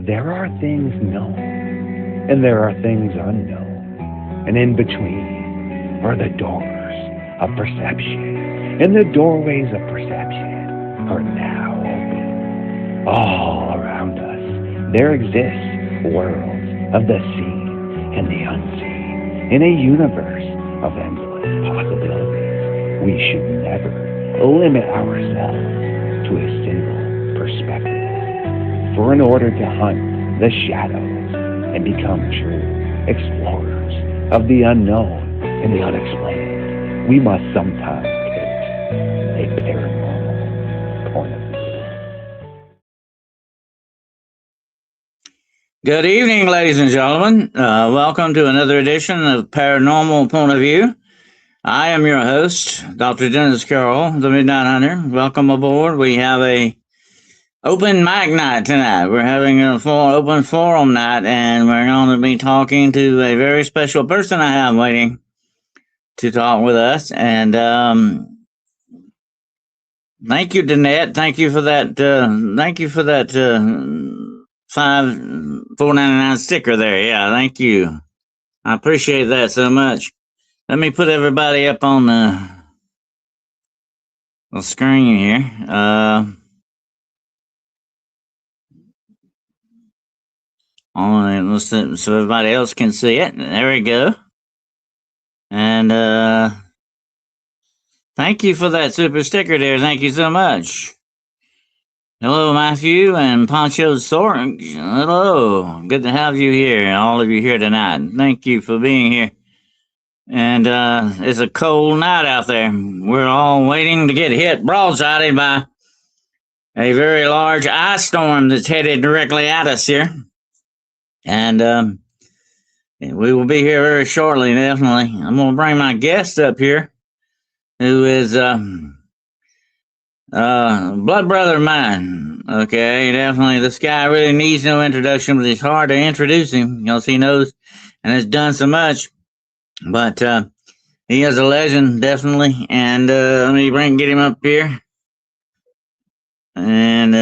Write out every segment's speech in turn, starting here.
There are things known, and there are things unknown, and in between are the doors of perception, and the doorways of perception are now open. All around us, there exist worlds of the seen and the unseen, in a universe of endless possibilities. We should never limit ourselves to a single perspective. For in order to hunt the shadows and become true explorers of the unknown and the unexplained, we must sometimes take a paranormal point of view. Good evening, ladies and gentlemen. Welcome to another edition of Paranormal Point of View. I am your host, Dr. Dennis Carroll, the Midnight Hunter. Welcome aboard. We have a open mic night tonight. We're having a full open forum night, and we're going to be talking to a very special person I have waiting to talk with us. And thank you, Danette. Thank you for that. $4.99 sticker there. Yeah, thank you. I appreciate that so much. Let me put everybody up on the screen here. So everybody else can see it. There we go. And thank you for that super sticker there. Thank you so much. Hello, Matthew and Poncho Soren. Hello. Good to have you here, all of you here tonight. Thank you for being here. And it's a cold night out there. We're all waiting to get hit broadsided by a very large ice storm that's headed directly at us here. And we will be here very shortly, definitely. I'm going to bring my guest up here, who is blood brother of mine. Okay, definitely. This guy really needs no introduction, but it's hard to introduce him because he knows and has done so much. But he is a legend, definitely. And let me get him up here. And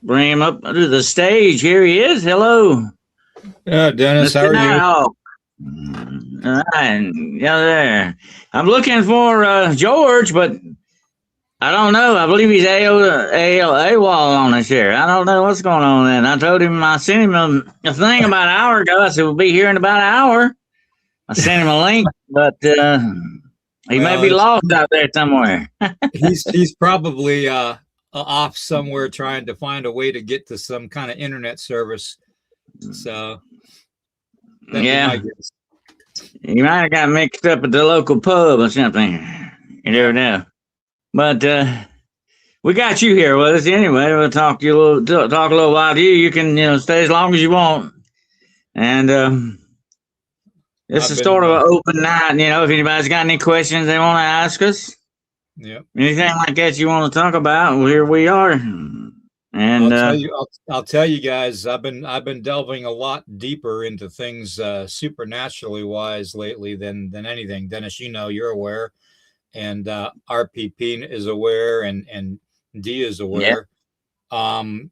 bring him up to the stage. Here he is. Hello. Yeah, Dennis, Mr. how are you? All right. Yeah, there. I'm looking for George, but I don't know. I believe he's AWOL on us here. I don't know what's going on then. I told him I sent him a thing about an hour ago. I said we'll be here in about an hour. I sent him a link, but he may be lost out there somewhere. he's probably off somewhere trying to find a way to get to some kind of internet service. So yeah, he might have got mixed up at the local pub or something. You never know. But we got you here with us anyway. We'll talk to you a little while to you. You can stay as long as you want. And this is sort of an open night. If anybody's got any questions they want to ask us, anything like that you want to talk about, well, here we are. And I'll tell you guys, I've been delving a lot deeper into things supernaturally wise lately than anything. Dennis, you're aware, and RPP is aware, and D is aware. I'm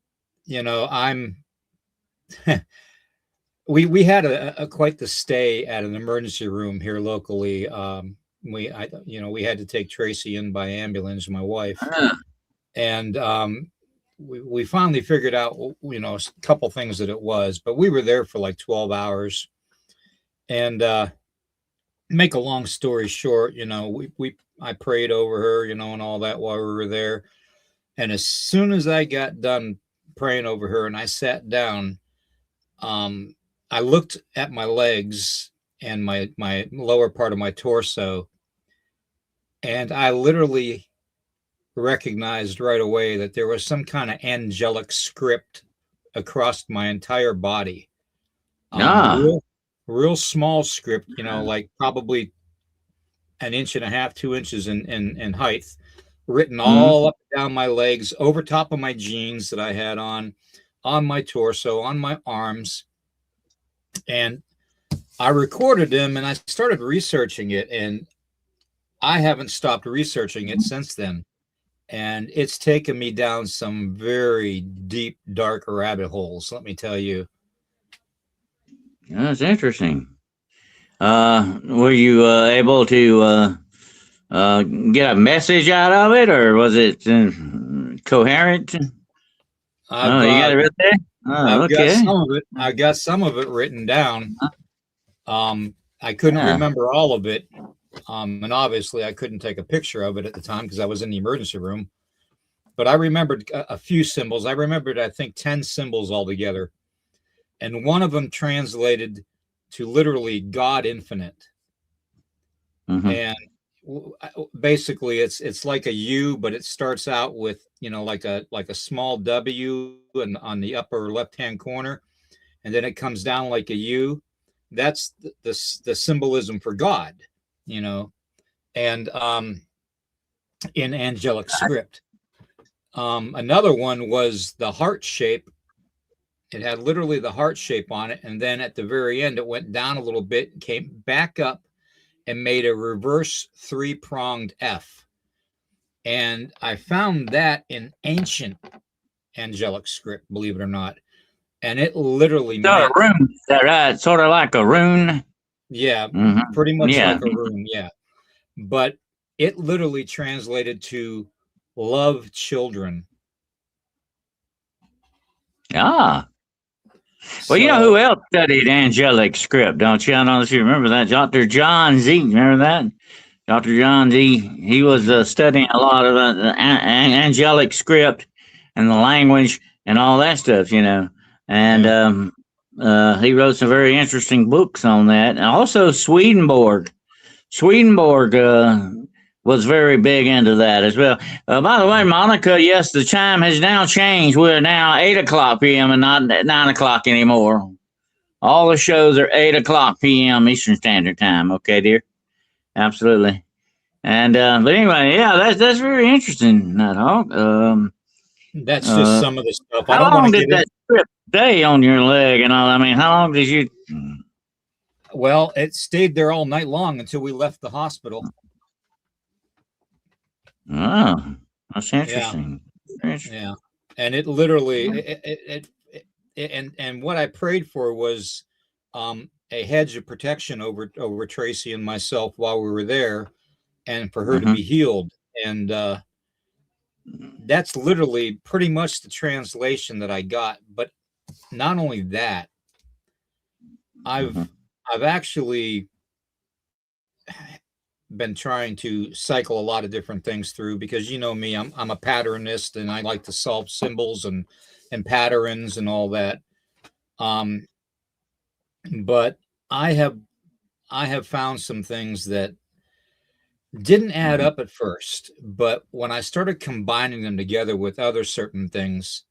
we had a quite the stay at an emergency room here locally. We had to take Tracy in by ambulance, my wife, and we finally figured out, a couple things that it was, but we were there for like 12 hours. And make a long story short, I prayed over her, and all that while we were there. And as soon as I got done praying over her and I sat down, I looked at my legs and my lower part of my torso, and I literally recognized right away that there was some kind of angelic script across my entire body. Real small script, like probably 1.5 inches, 2 inches in height, written all up and down my legs, over top of my jeans that I had on my torso, on my arms. And I recorded them and I started researching it, and I haven't stopped researching it since then. And it's taken me down some very deep, dark rabbit holes, let me tell you. That's interesting. Were you able to get a message out of it, or was it coherent? I've Oh, you got it right there. Oh, I've got okay. some of it. I got some of it written down. I couldn't Yeah. remember all of it. And obviously I couldn't take a picture of it at the time because I was in the emergency room. But I remembered a few symbols. I remembered, I think, 10 symbols altogether. And one of them translated to literally God infinite. Mm-hmm. And basically it's like a U, but it starts out with, like a small W and on the upper left-hand corner, and then it comes down like a U. That's the symbolism for God, and in angelic script. Another one was the heart shape. It had literally the heart shape on it, and then at the very end, it went down a little bit, came back up, and made a reverse 3-pronged F. And I found that in ancient angelic script, believe it or not. And it literally So a meant, rune, is that right? Sort of like a rune. yeah, Mm-hmm. pretty much Yeah. like a rune, yeah. But it literally translated to love children. Ah. Well, you know So who else studied angelic script, don't you? I don't know if you remember that. Dr. John Z. Remember that? Dr. John Z. He was studying a lot of angelic script and the language and all that stuff, And he wrote some very interesting books on that. And also Swedenborg. Swedenborg was very big into that as well. By the way, Monica, yes, the chime has now changed. We're now 8 o'clock p.m. and not 9 o'clock anymore. All the shows are 8 o'clock p.m. Eastern Standard Time. Okay, dear? Absolutely. And but anyway, yeah, that's very interesting. That all. that's just some of the stuff. I How don't want long to did get in. that strip stay on your leg and all? I mean, how long did you? Well, it stayed there all night long until we left the hospital. Oh, that's interesting. Yeah. And it literally, and what I prayed for was a hedge of protection over Tracy and myself while we were there, and for her to be healed. And that's literally pretty much the translation that I got. But not only that, I've actually been trying to cycle a lot of different things through, because you know me, I'm a patternist and I like to solve symbols and patterns and all that. But I have found some things that didn't add up at first, but when I started combining them together with other certain things,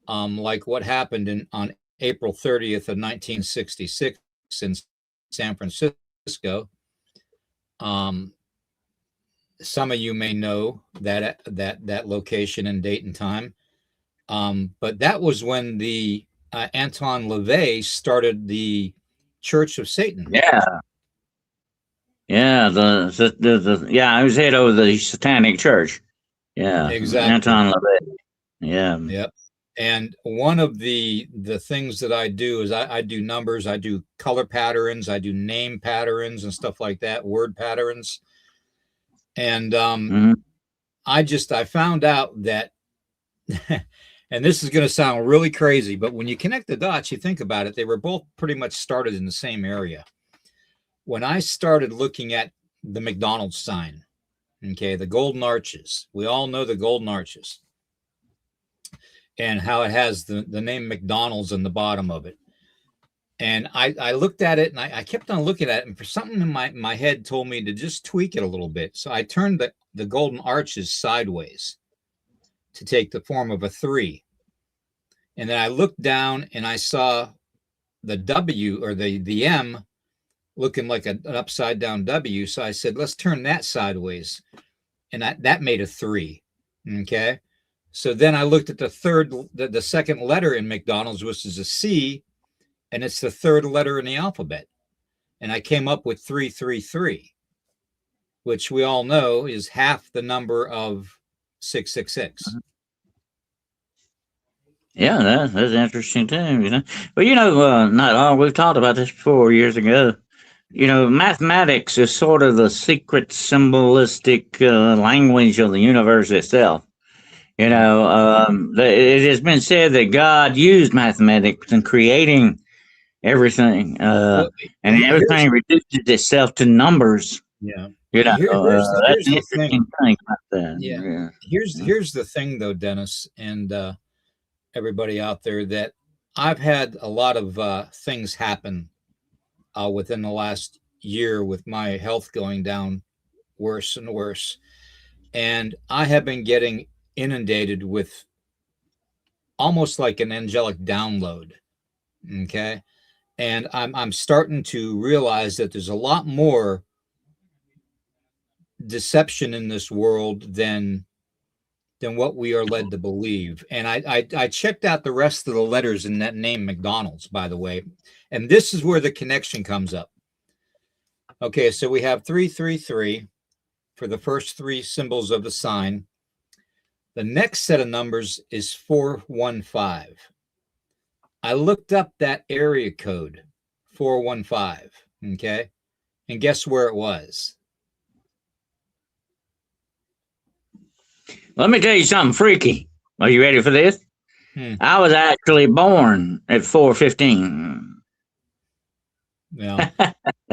like what happened on April 30th of 1966 in San Francisco. Some of you may know that location and date and time. But that was when the Anton LaVey started the Church of Satan. Yeah. Yeah, I was head over the Satanic Church. Yeah, exactly. Anton LaVey. Yeah. Yep. And one of the things that I do is I do numbers, I do color patterns, I do name patterns and stuff like that, word patterns. And I found out that, and this is going to sound really crazy, but when you connect the dots, you think about it, they were both pretty much started in the same area. When I started looking at the McDonald's sign, okay, the golden arches, we all know the golden arches and how it has the name McDonald's in the bottom of it. And I looked at it and I kept on looking at it, and for something in my head told me to just tweak it a little bit. So I turned the golden arches sideways to take the form of a 3. And then I looked down and I saw the W or the M looking like an upside down W. So I said, let's turn that sideways. And that made a 3. Okay. So then I looked at the second letter in McDonald's, which is a C, and it's the third letter in the alphabet. And I came up with 333, which we all know is half the number of 666. Yeah, that's interesting too. Well, not all. We've talked about this before years ago. Mathematics is sort of the secret symbolistic language of the universe itself. It has been said that God used mathematics in creating everything, Well, and everything reduces itself to numbers. yeah. That's Here's an the thing. interesting thing about that. Yeah. Yeah. Here's the thing, though, Dennis, and everybody out there, that I've had a lot of things happen within the last year with my health going down worse and worse. And I have been getting inundated with almost like an angelic download. Okay. And I'm starting to realize that there's a lot more deception in this world than what we are led to believe. And I checked out the rest of the letters in that name McDonald's, by the way. And this is where the connection comes up. Okay, so we have 333 for the first three symbols of the sign. The next set of numbers is 415. I looked up that area code, 415. Okay. And guess where it was? Let me tell you something freaky. Are you ready for this? I was actually born at 415. Yeah.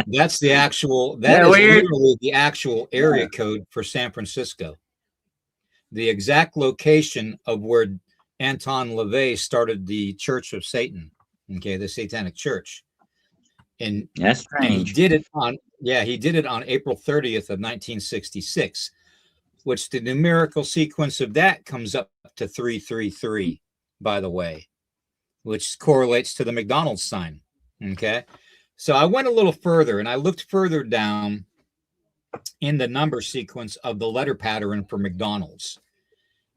That's the actual, that is literally the actual area code for San Francisco. The exact location of where Anton LaVey started the Church of Satan, okay, the Satanic Church. And that's strange. And he did it on April 30th of 1966, which the numerical sequence of that comes up to 333, by the way, which correlates to the McDonald's sign. Okay. So I went a little further and I looked further down in the number sequence of the letter pattern for McDonald's.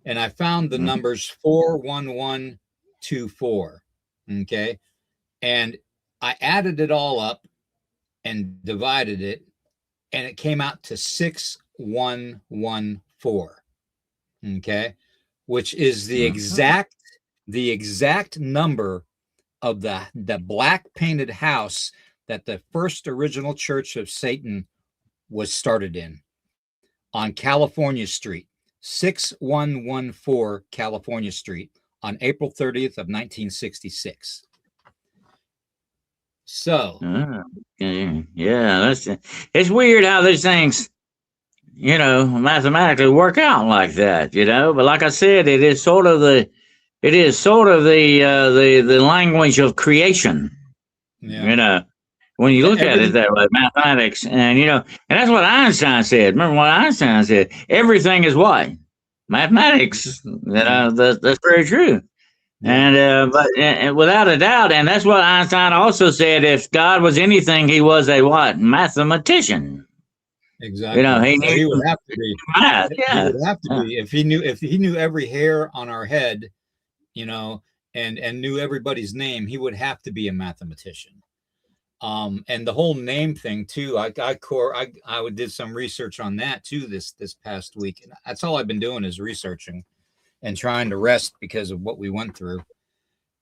And I found the numbers 41124. Okay. And I added it all up and divided it, and it came out to 6114. Okay. Which is the exact number of the black painted house that the first original Church of Satan was started in on California Street, 6114 California Street on April 30th of 1966. So, it's weird how these things, mathematically work out like that, But like I said, it is sort of the language of creation, When you look at it that way, mathematics, and and that's what Einstein said. Remember what Einstein said? Everything is what? Mathematics. That's very true. And but without a doubt, and that's what Einstein also said. If God was anything, he was a what? Mathematician. Exactly. He would have to be. Math. Yeah. He would have to be. If he knew every hair on our head, and knew everybody's name, he would have to be a mathematician. And the whole name thing too. I did some research on that too this past week. And that's all I've been doing is researching and trying to rest because of what we went through.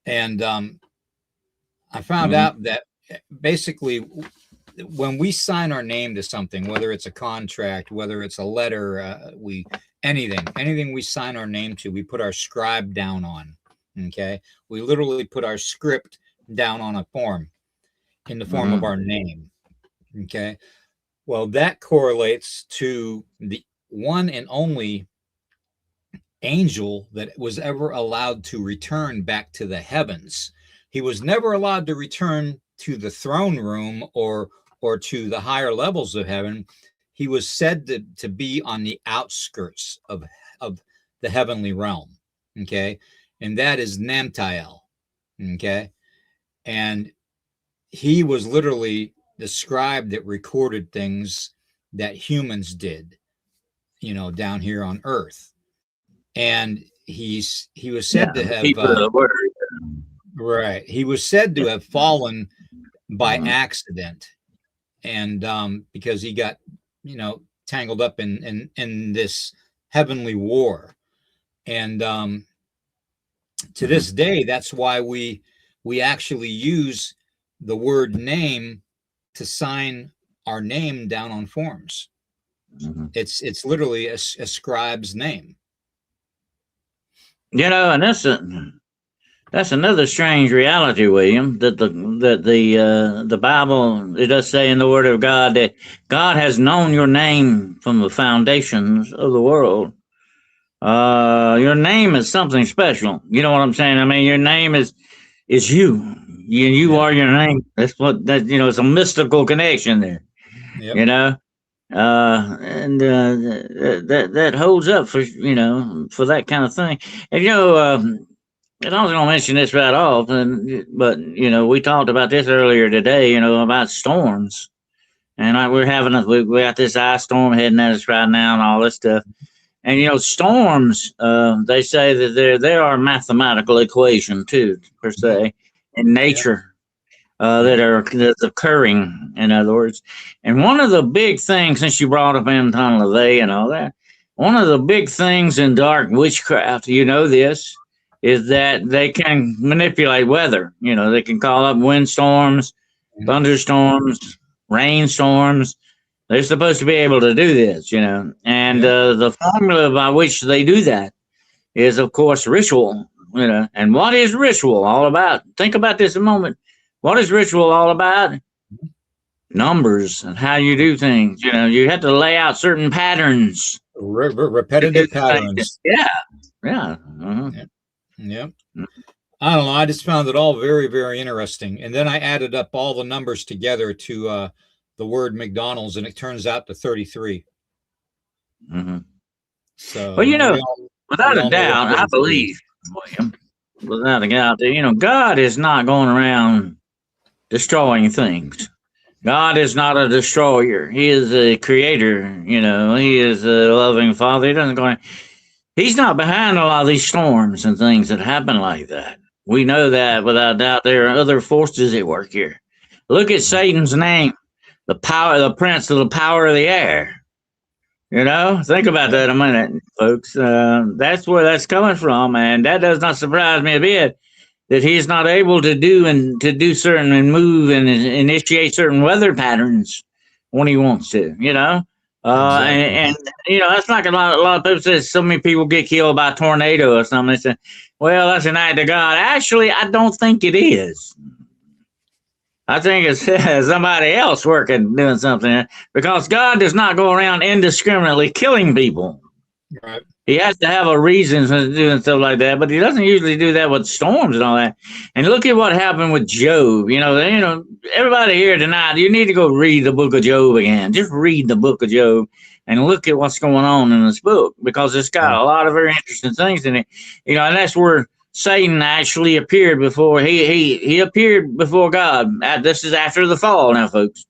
And I found out that basically when we sign our name to something, whether it's a contract, whether it's a letter, anything we sign our name to, we put our scribe down on. Okay. We literally put our script down on a form in the form of our name. Okay. Well, that correlates to the one and only angel that was ever allowed to return back to the heavens. He was never allowed to return to the throne room or to the higher levels of heaven. He was said to be on the outskirts of the heavenly realm. Okay. And that is Namtael. Okay. And he was literally the scribe that recorded things that humans did, down here on earth. And he was said to have right. He was said to have fallen by accident, and because he got tangled up in this heavenly war. And to this day, that's why we actually use the word name to sign our name down on forms. Mm-hmm. It's literally a scribe's name. And that's another strange reality, William. That the Bible, it does say in the Word of God that God has known your name from the foundations of the world. Your name is something special. You know what I'm saying? I mean, your name is you. You are your name. That's what that. It's a mystical connection there. Yep. And that holds up for for that kind of thing. And and I was going to mention this right off, but we talked about this earlier today. About storms, and we got this ice storm heading at us right now, and all this stuff. And storms, they say that they are a mathematical equation too, per se, in nature. That's occurring, in other words. And one of the big things, since you brought up Anton LaVey and all that, one of the big things in dark witchcraft, this, is that they can manipulate weather. They can call up windstorms, thunderstorms, rainstorms. They're supposed to be able to do this, and the formula by which they do that is, of course, ritual, And what is ritual all about? Think about this a moment. What is ritual all about? Numbers and how you do things. You have to lay out certain patterns. Repetitive patterns. Yeah. Uh-huh. Yeah. I don't know. I just found it all very, very interesting. And then I added up all the numbers together to the word McDonald's, and it turns out to 33. Mm-hmm. So, well, without a doubt, I believe, William, without a doubt, God is not going around destroying things. God is not a destroyer. He is a creator. He is a loving Father. He's not behind a lot of these storms and things that happen like that. We know that without doubt. There are other forces at work here. Look at Satan's name, the prince of the power of the air. Think about that a minute, folks. That's where that's coming from, and that does not surprise me a bit. That he's not able to do certain and move and initiate certain weather patterns when he wants to, Exactly. And that's like a lot of people say so many people get killed by a tornado or something. They say, well, that's an act of God. Actually, I don't think it is. I think it's somebody else doing something, because God does not go around indiscriminately killing people. Right. He has to have a reason for doing stuff like that, but he doesn't usually do that with storms and all that. And look at what happened with Job. Everybody here tonight, you need to go read the book of Job again. Just read the book of Job and look at what's going on in this book, because it's got a lot of very interesting things in it. And that's where Satan actually appeared before he appeared before God. This is after the fall now, folks.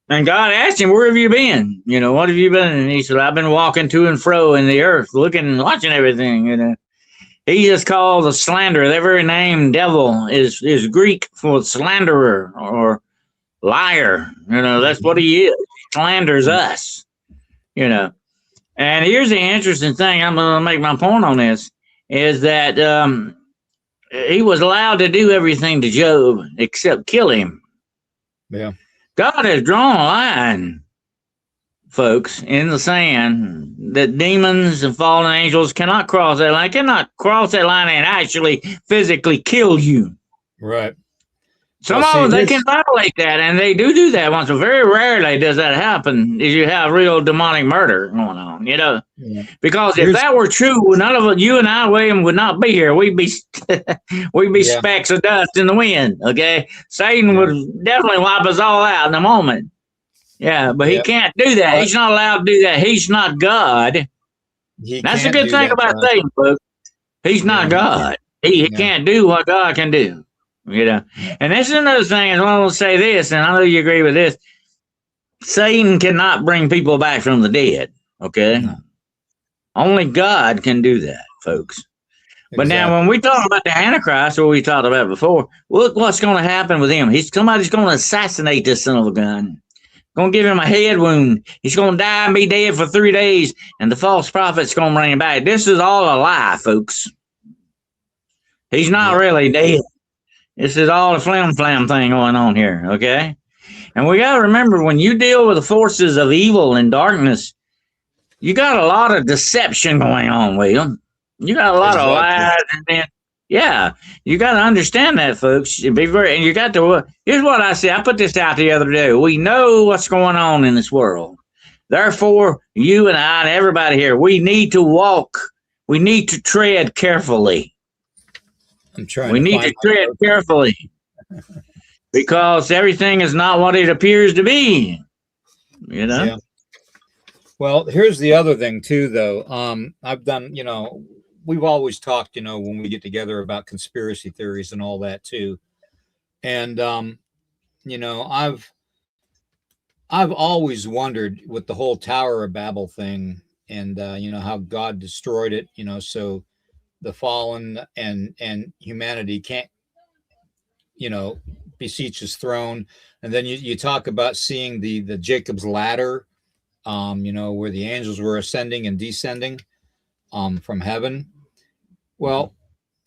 And God asked him, where have you been? What have you been? And he said, I've been walking to and fro in the earth, looking and watching everything. He is called a slanderer. Their very name, devil, is Greek for slanderer or liar. That's what he is. He slanders us. And here's the interesting thing. I'm going to make my point on this, is that he was allowed to do everything to Job except kill him. Yeah. God has drawn a line, folks, in the sand that demons and fallen angels cannot cross that line. Cannot cross that line and actually physically kill you. Right. Some of them, they can violate that, and they do that once. Very rarely does that happen if you have real demonic murder going on, Yeah. Because if that were true, none of you and I, William, would not be here. We'd be specks of dust in the wind, okay? Satan would definitely wipe us all out in a moment. Yeah, but he can't do that. He's not allowed to do that. He's not God. That's a good thing about Satan, folks. He's not God. He can't do what God can do. And this is another thing, and I want to say this, and I know you agree with this. Satan cannot bring people back from the dead, okay? No. Only God can do that, folks. Exactly. But now when we talk about the Antichrist, what we talked about before, look what's going to happen with him. Somebody's going to assassinate this son of a gun. Gonna give him a head wound. He's gonna die and be dead for 3 days, and the false prophet's gonna bring him back. This is all a lie, folks. He's not really dead. This is all a flam thing going on here, okay? And we gotta remember, when you deal with the forces of evil and darkness, you got a lot of deception going on, William. You got a lot of lies, and then you got to understand that, folks. And you got to. Here's what I say. I put this out the other day. We know what's going on in this world. Therefore, you and I and everybody here, we need to walk. We need to tread carefully. We need to tread carefully because everything is not what it appears to be. You know. Yeah. Well, here's the other thing too, though. I've done, we've always talked, when we get together about conspiracy theories and all that too. And, I've always wondered with the whole Tower of Babel thing and, how God destroyed it, so the fallen and humanity can't, beseech his throne. And then you talk about seeing the Jacob's ladder, where the angels were ascending and descending from heaven. Well,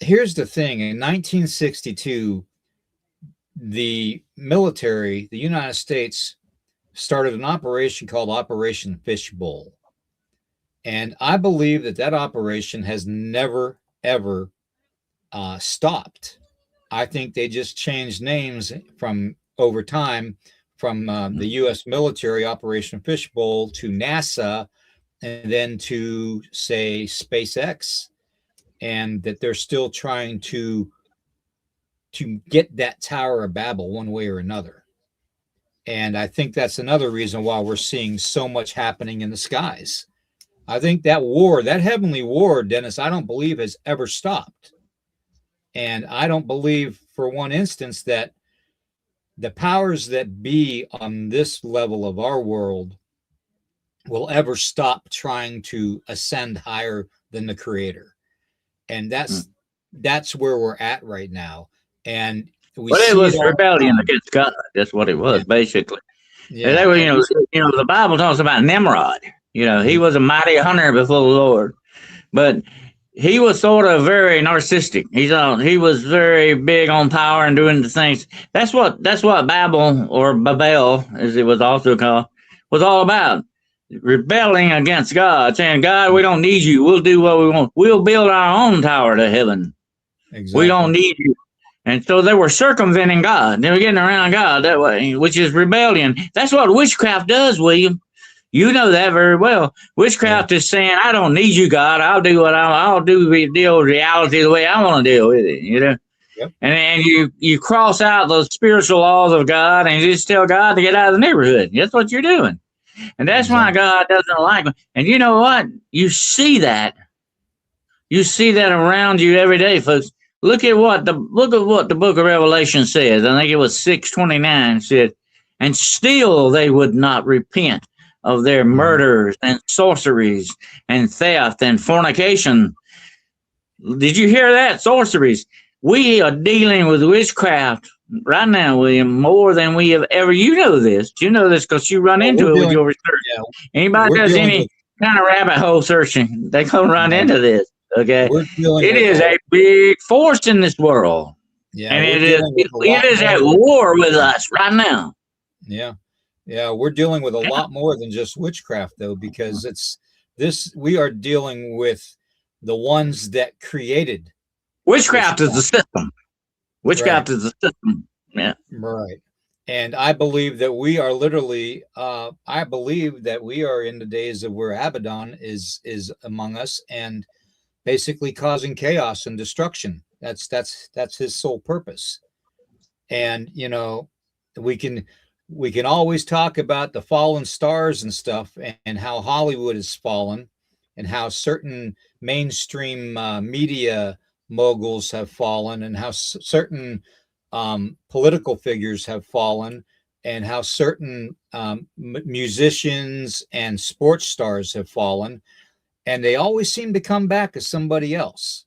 here's the thing. In 1962, the military, the United States, started an operation called Operation Fishbowl. And I believe that operation has never, ever stopped. I think they just changed names from over time from the U.S. military Operation Fishbowl to NASA and then to, say, SpaceX, and that they're still trying to get that Tower of Babel one way or another. And I think that's another reason why we're seeing so much happening in the skies. I think that war, that heavenly war, Dennis, I don't believe has ever stopped. And I don't believe for one instance that the powers that be on this level of our world will ever stop trying to ascend higher than the Creator. And that's where we're at right now. And it was rebellion against God. That's what it was, basically. Yeah. And the Bible talks about Nimrod. He was a mighty hunter before the Lord, but he was sort of very narcissistic. He was very big on power and doing the things. That's what Babel, or Babel, as it was also called, was all about. Rebelling against God, saying, God, we don't need you. We'll do what we want. We'll build our own tower to heaven. Exactly. We don't need you. And so they were circumventing God. They were getting around God that way, which is rebellion. That's what witchcraft does, William. You know that very well. Witchcraft is saying, I don't need you, God. I'll do what I'll do. Deal with reality the way I want to deal with it. Yep. And you cross out those spiritual laws of God and you just tell God to get out of the neighborhood. That's what you're doing. And that's why God doesn't like them. And you know what? You see that. You see that around you every day, folks. Look at what the book of Revelation says. I think it was 6:29 said, and still they would not repent of their murders and sorceries and theft and fornication. Did you hear that? Sorceries. We are dealing with witchcraft right now, William, more than we have ever. You know this. You know this because you run into it with your research. Yeah, anybody does any kind of rabbit hole searching, they gonna run into this. Okay, it is a big force in this world, and it is at war with us right now. Yeah, we're dealing with a lot more than just witchcraft, though, because we are dealing with the ones that created witchcraft. Is the system. Witchcraft is the system. Yeah. Right. And I believe that we are literally, I believe that we are in the days of where Abaddon is among us and basically causing chaos and destruction. That's his sole purpose. And, we can always talk about the fallen stars and stuff and how Hollywood has fallen and how certain mainstream media moguls have fallen and how certain political figures have fallen and how certain musicians and sports stars have fallen, and they always seem to come back as somebody else.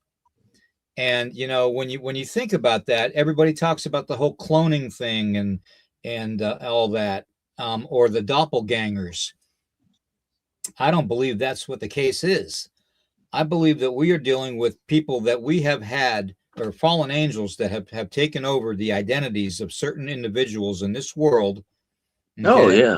And when you think about that, everybody talks about the whole cloning thing and all that. or the doppelgangers. I don't believe that's what the case is. I believe that we are dealing with people that we have had, or fallen angels that have taken over the identities of certain individuals in this world. Okay? Oh, yeah.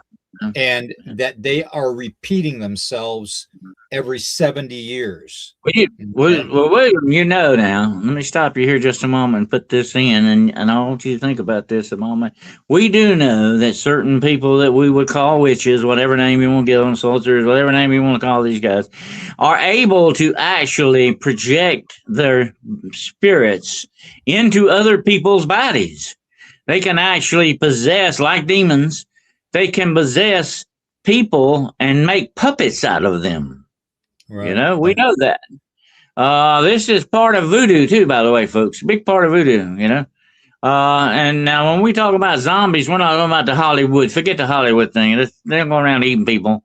And that they are repeating themselves every 70 years. Well, William, you know now, let me stop you here just a moment and put this in, and I want you to think about this a moment. We do know that certain people that we would call witches, whatever name you want to give them, sorcerers, whatever name you want to call these guys, are able to actually project their spirits into other people's bodies. They can actually possess, like demons, they can possess people and make puppets out of them. Right. You know, we know that. This is part of voodoo too, by the way, folks. Big part of voodoo, you know. And now when we talk about zombies, we're not talking about the Hollywood. Forget the Hollywood thing. They're going around eating people.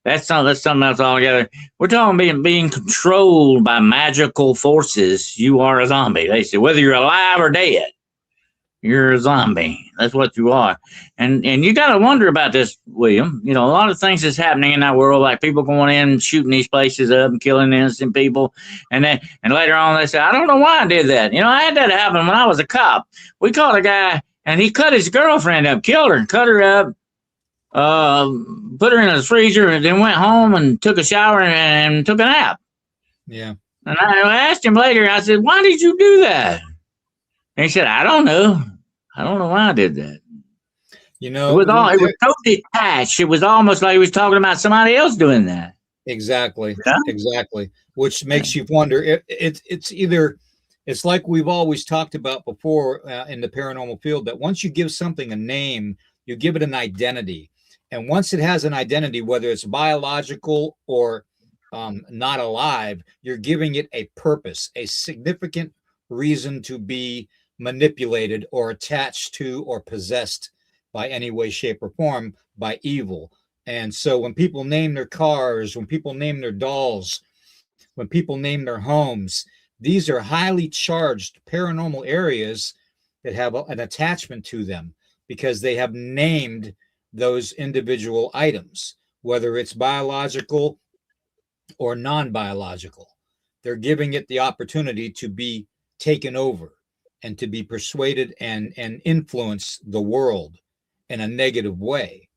That's something else altogether. We're talking being controlled by magical forces. You are a zombie. They say whether you're alive or dead, you're a zombie. That's what you are. And you got to wonder about this, William. You know, a lot of things that's happening in that world, like people going in and shooting these places up and killing innocent people. And later on they say, I don't know why I did that. You know, I had that happen when I was a cop. We caught a guy and he cut his girlfriend up, killed her, cut her up, put her in a freezer, and then went home and took a shower and took a nap. Yeah. And I asked him later, I said, why did you do that? And he said, I don't know. I don't know why I did that. You know, it was so detached. It was almost like he was talking about somebody else doing that. Exactly. Yeah? Exactly. Which makes you wonder. It's like we've always talked about before in the paranormal field, that once you give something a name, you give it an identity. And once it has an identity, whether it's biological or not alive, you're giving it a purpose, a significant reason to be manipulated or attached to or possessed by any way, shape, or form by evil. And so when people name their cars, when people name their dolls, when people name their homes, these are highly charged paranormal areas that have an attachment to them because they have named those individual items, whether it's biological or non-biological. They're giving it the opportunity to be taken over and to be persuaded and influence the world in a negative way.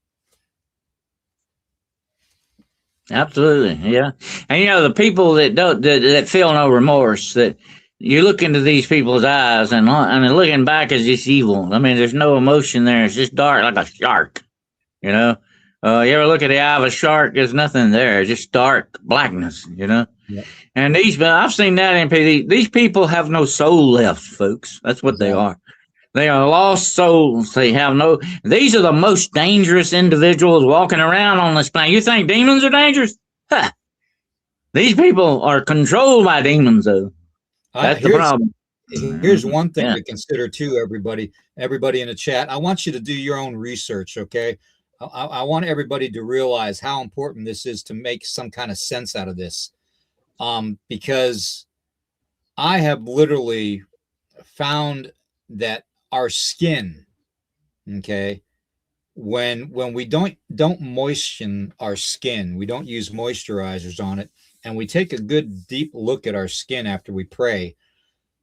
Absolutely, yeah. And you know, the people that feel no remorse, that you look into these people's eyes and looking back is just evil. I mean, there's no emotion there. It's just dark like a shark. You know, you ever look at the eye of a shark? There's nothing there. It's just dark blackness. You know. Yeah. And I've seen that in people. These people have no soul left, folks. That's what they are. They are lost souls. They have no. These are the most dangerous individuals walking around on this planet. You think demons are dangerous? Huh. These people are controlled by demons, though. That's the problem. Here's one thing to consider too, everybody in the chat. I want you to do your own research, okay? I want everybody to realize how important this is to make some kind of sense out of this. Because I have literally found that our skin, okay, when we don't moisten our skin, we don't use moisturizers on it, and we take a good deep look at our skin after we pray,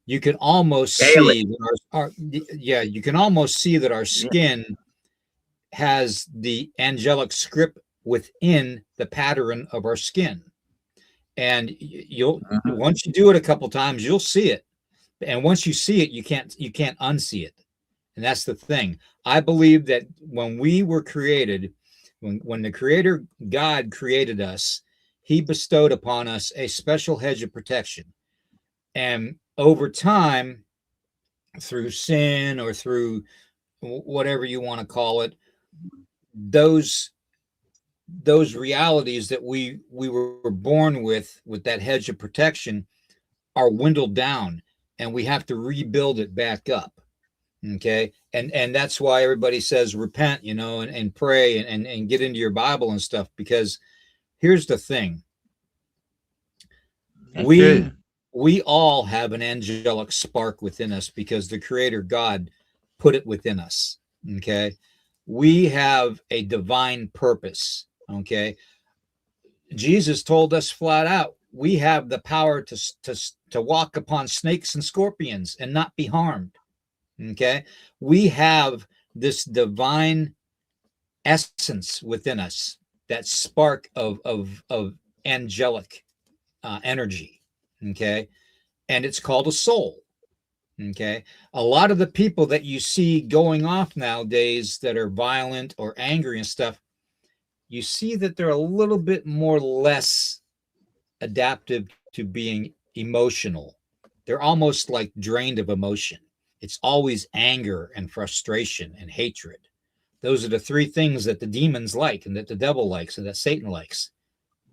you can almost see that you can almost see that our skin has the angelic script within the pattern of our skin. And you'll once you do it a couple times, you'll see it. And once you see it, you can't unsee it. And that's the thing. I believe that when we were created, when the Creator God created us, He bestowed upon us a special hedge of protection. And over time, through sin or through whatever you want to call it, those realities that we were born with that hedge of protection are dwindled down, and we have to rebuild it back up. Okay. And that's why everybody says repent, you know, and pray and get into your Bible and stuff, because here's the thing. We all have an angelic spark within us because the Creator God put it within us. Okay. We have a divine purpose. Okay. Jesus told us flat out, we have the power to walk upon snakes and scorpions and not be harmed. Okay. We have this divine essence within us, that spark of angelic energy. Okay. And it's called a soul. Okay. A lot of the people that you see going off nowadays that are violent or angry and stuff, you see that they're a little bit more less adaptive to being emotional. They're almost like drained of emotion. It's always anger and frustration and hatred. Those are the three things that the demons like and that the devil likes and that Satan likes.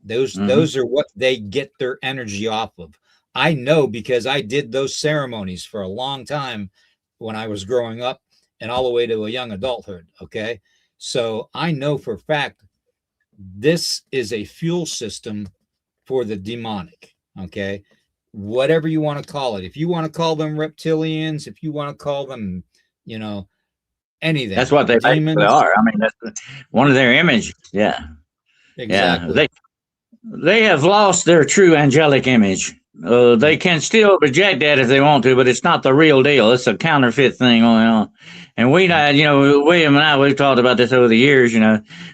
Those are what they get their energy off of. I know because I did those ceremonies for a long time when I was growing up and all the way to a young adulthood. Okay. So I know for a fact this is a fuel system for the demonic. Okay. Whatever you want to call it. If you want to call them reptilians, if you want to call them, anything. That's what they basically are. I mean, that's one of their images. Yeah. Exactly. Yeah. They have lost their true angelic image. They can still project that if they want to, but it's not the real deal. It's a counterfeit thing going on. And William and I, we've talked about this over the years.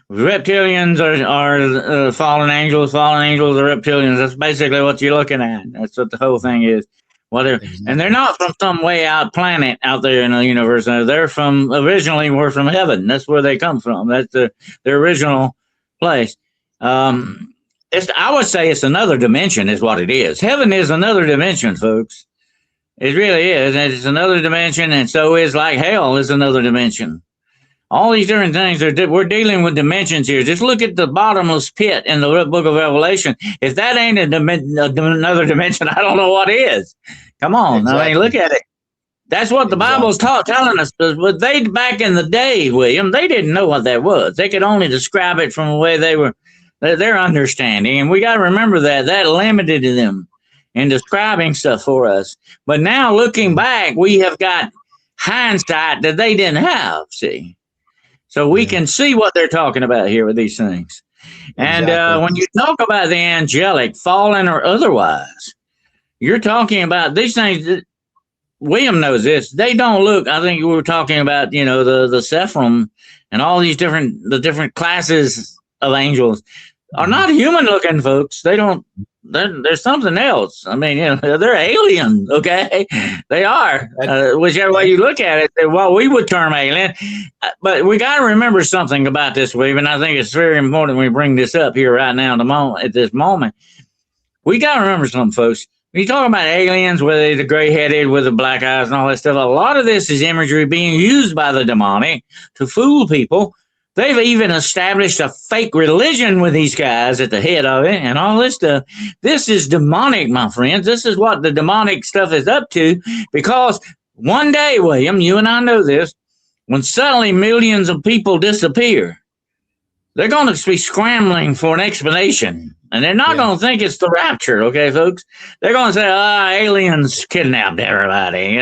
Reptilians are fallen angels. Fallen angels are reptilians. That's basically what you're looking at. That's what the whole thing is. And they're not from some way out planet out there in the universe. They're originally were from heaven. That's where they come from. That's their original place. I would say it's another dimension is what it is. Heaven is another dimension, folks. It really is. And it's another dimension, and so is like hell is another dimension. All these different things, we're dealing with dimensions here. Just look at the bottomless pit in the book of Revelation. If that ain't another dimension, I don't know what is. Come on. Exactly. I mean, look at it. That's what the Bible's telling us. But they, back in the day, William, they didn't know what that was. They could only describe it from the way they were, their understanding. And we got to remember that limited them in describing stuff for us. But now looking back, we have got hindsight that they didn't have, see. So we can see what they're talking about here with these things. And when you talk about the angelic, fallen or otherwise, you're talking about these things. William knows this. They don't look. I think we were talking about, the Sephirim and all these different classes of angels are not human looking, folks. They don't. There's something else. I mean, they're alien. Okay, they are. Whichever way you look at it, they're what we would term alien. But we got to remember something about this, William, and I think it's very important we bring this up here right now at this moment. We got to remember something, folks. When you talk about aliens, whether they're the gray-headed with the black eyes and all that stuff, a lot of this is imagery being used by the demonic to fool people. They've even established a fake religion with these guys at the head of it and all this stuff. This is demonic, my friends. This is what the demonic stuff is up to, because one day, William, you and I know this, when suddenly millions of people disappear, they're going to be scrambling for an explanation. And they're not going to think it's the rapture, okay, folks? They're going to say, aliens kidnapped everybody,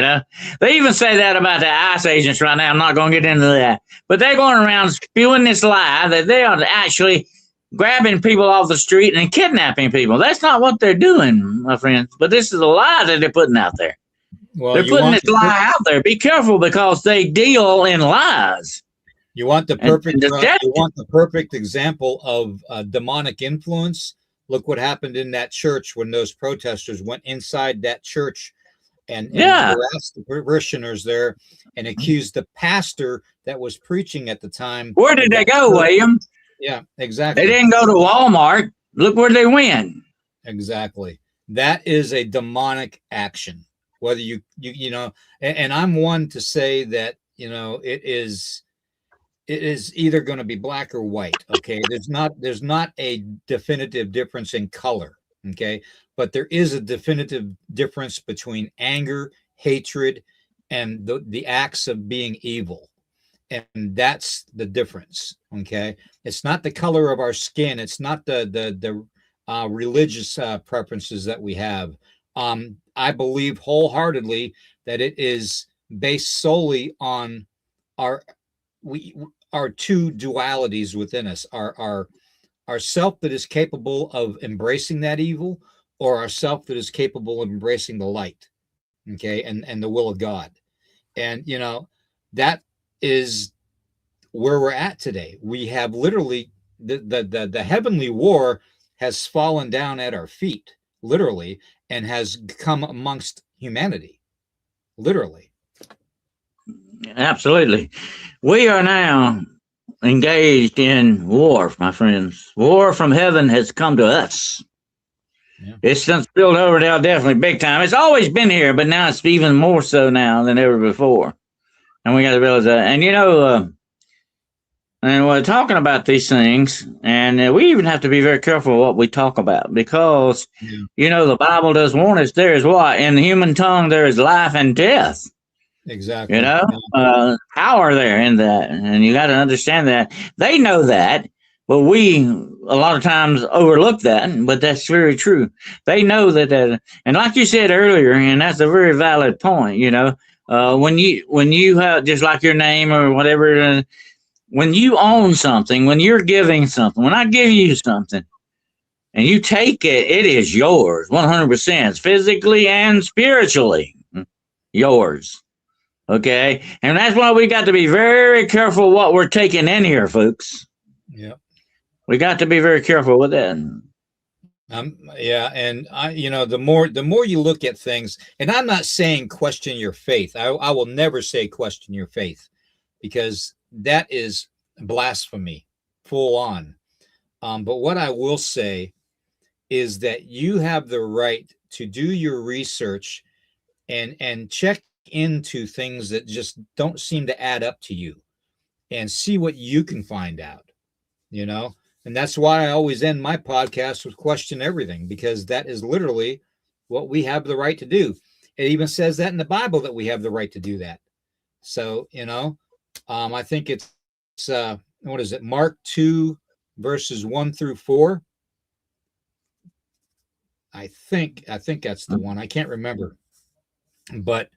They even say that about the ICE agents right now. I'm not going to get into that. But they're going around spewing this lie that they are actually grabbing people off the street and kidnapping people. That's not what they're doing, my friends. But this is a lie that they're putting out there. Well, they're putting this lie out there. Be careful, because they deal in lies. You want the perfect example of demonic influence? Look what happened in that church when those protesters went inside that church and harassed the parishioners there and accused the pastor that was preaching at the time. Where did they go, William? Yeah, exactly. They didn't go to Walmart. Look where they went. Exactly. That is a demonic action. Whether you and I'm one to say that, it is either going to be black or white. Okay. There's not a definitive difference in color. Okay. But there is a definitive difference between anger, hatred, and the acts of being evil. And that's the difference. Okay. It's not the color of our skin. It's not the religious preferences that we have. I believe wholeheartedly that it is based solely on are two dualities within us. Our self that is capable of embracing that evil, or our self that is capable of embracing the light, okay, and the will of God. And that is where we're at today. We have literally the heavenly war has fallen down at our feet, literally, and has come amongst humanity, literally. Absolutely. We are now engaged in war, my friends. War from heaven has come to us. Yeah. It's spilled over now, definitely big time. It's always been here, but now it's even more so now than ever before. And we got to realize that. And and we're talking about these things, and we even have to be very careful what we talk about, because, the Bible does warn us there is what? In the human tongue, there is life and death. Exactly. Power there in that. And you got to understand that. They know that, but we a lot of times overlook that, but that's very true. They know that, and like you said earlier, and that's a very valid point, when you have, just like your name or whatever, when you own something, when you're giving something, when I give you something and you take it, it is yours 100%, physically and spiritually yours. Okay. And that's why we got to be very careful what we're taking in here, folks. Yeah. We got to be very careful with that. Yeah. And the more you look at things, and I'm not saying question your faith. I will never say question your faith, because that is blasphemy, full on. But what I will say is that you have the right to do your research and check into things that just don't seem to add up to you, and see what you can find out, and that's why I always end my podcast with question everything, because that is literally what we have the right to do. It even says that in the Bible that we have the right to do that. So, I think it's what is it? Mark 2 verses 1 through 4. I think that's the one. I can't remember. But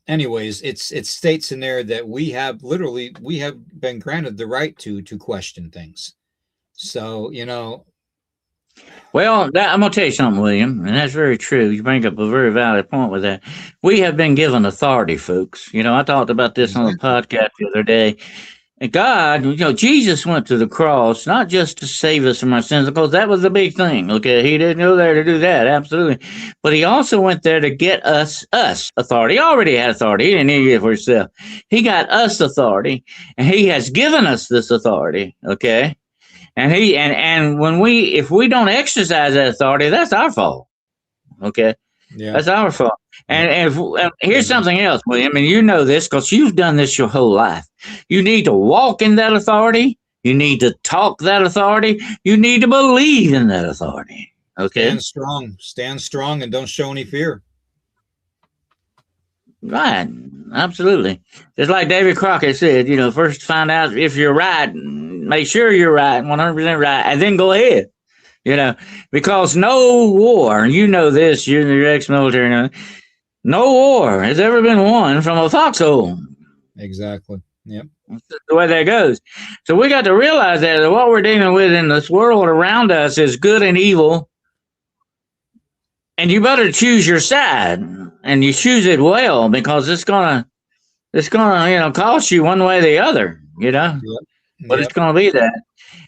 anyways, it states in there that we have been granted the right to question things. So, Well, I'm going to tell you something, William, and that's very true. You bring up a very valid point with that. We have been given authority, folks. I talked about this on the podcast the other day. And God, Jesus went to the cross, not just to save us from our sins, because that was the big thing. Okay. He didn't go there to do that. Absolutely. But he also went there to get us authority. He already had authority. He didn't need it for himself. He got us authority, and he has given us this authority. Okay. And if we don't exercise that authority, that's our fault. Okay. Yeah. That's our fault. And here's something else, William, and you know this because you've done this your whole life. You need to walk in that authority. You need to talk that authority. You need to believe in that authority. Okay. Stand strong, and don't show any fear. Right. Absolutely. Just like David Crockett said, first find out if you're right, make sure you're right, 100% right, and then go ahead. Because no war, and this, you're ex-military, no war has ever been won from a foxhole. Exactly. Yep. That's the way that goes. So we got to realize that what we're dealing with in this world around us is good and evil. And you better choose your side, and you choose it well, because it's gonna cost you one way or the other, Yep. But it's gonna be that.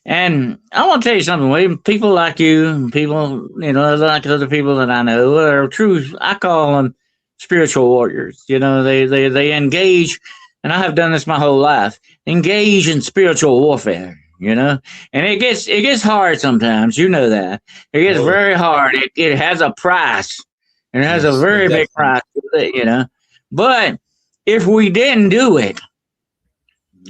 And I want to tell you something, William. People like you, people, like other people that I know, are true. I call them spiritual warriors. They engage, and I have done this my whole life. Engage in spiritual warfare. And it gets hard sometimes. That it gets very hard. It has a price, and it has a very big price. But if we didn't do it,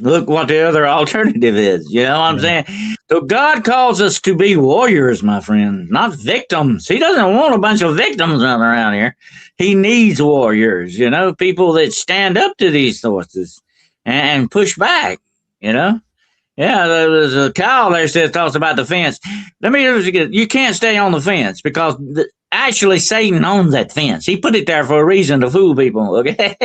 look what the other alternative is. You know what I'm saying? So God calls us to be warriors, my friend, not victims. He doesn't want a bunch of victims running around here. He needs warriors, people that stand up to these forces and push back, Yeah, there's a Kyle there that talks about the fence. You can't stay on the fence, because actually Satan owns that fence. He put it there for a reason, to fool people, okay?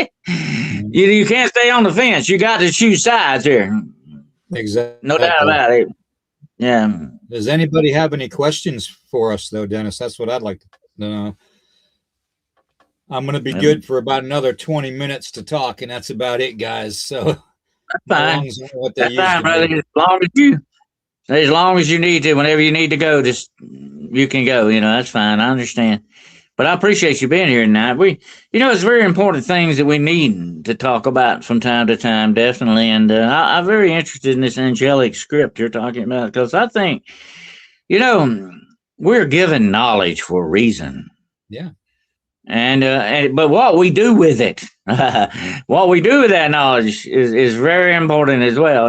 You can't stay on the fence. You got to choose sides here. Exactly. No doubt about it. Yeah. Does anybody have any questions for us, though, Dennis? That's what I'd like to know. I'm going to be good for about another 20 minutes to talk, and that's about it, guys. So that's fine. That's fine, brother. As long as you need to, whenever you need to go, just you can go. That's fine. I understand. But I appreciate you being here tonight. It's very important things that we need to talk about from time to time, definitely. And I'm very interested in this angelic script you're talking about, because I think, we're given knowledge for a reason. Yeah. But what we do with it, what we do with that knowledge is very important as well.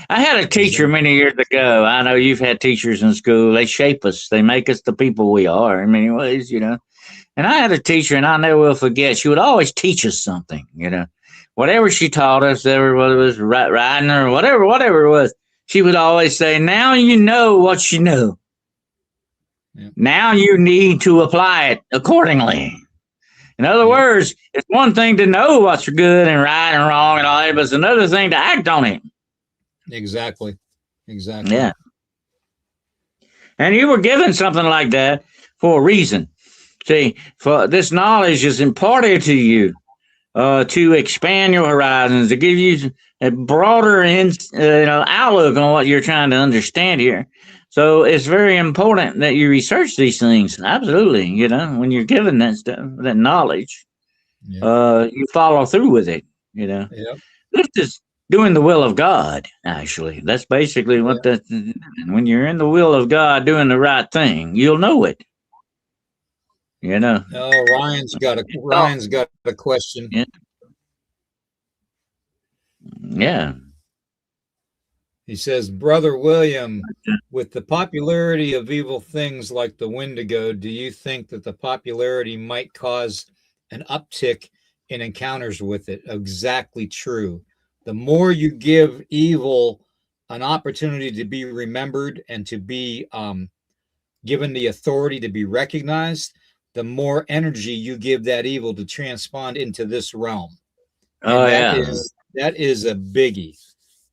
I had a teacher many years ago. I know you've had teachers in school. They shape us. They make us the people we are in many ways, And I had a teacher, and I never will forget. She would always teach us something, whatever she taught us, whether it was riding or whatever it was. She would always say, "Now you know what you know. Yeah. Now you need to apply it accordingly." In other words, it's one thing to know what's good and right and wrong and all that, but it's another thing to act on it. Exactly. Yeah. And you were given something like that for a reason. See, for this knowledge is imparted to you to expand your horizons, to give you a broader outlook on what you're trying to understand here. So it's very important that you research these things. Absolutely, when you're given that stuff, that knowledge, you follow through with it. This is doing the will of God. Actually, that's basically what that. When you're in the will of God, doing the right thing, you'll know it. Oh, Ryan's got a question. Yeah. He says, "Brother William, with the popularity of evil things like the Wendigo, do you think that the popularity might cause an uptick in encounters with it?" Exactly true. The more you give evil an opportunity to be remembered and to be given the authority to be recognized, the more energy you give that evil to transpond into this realm. And that is a biggie.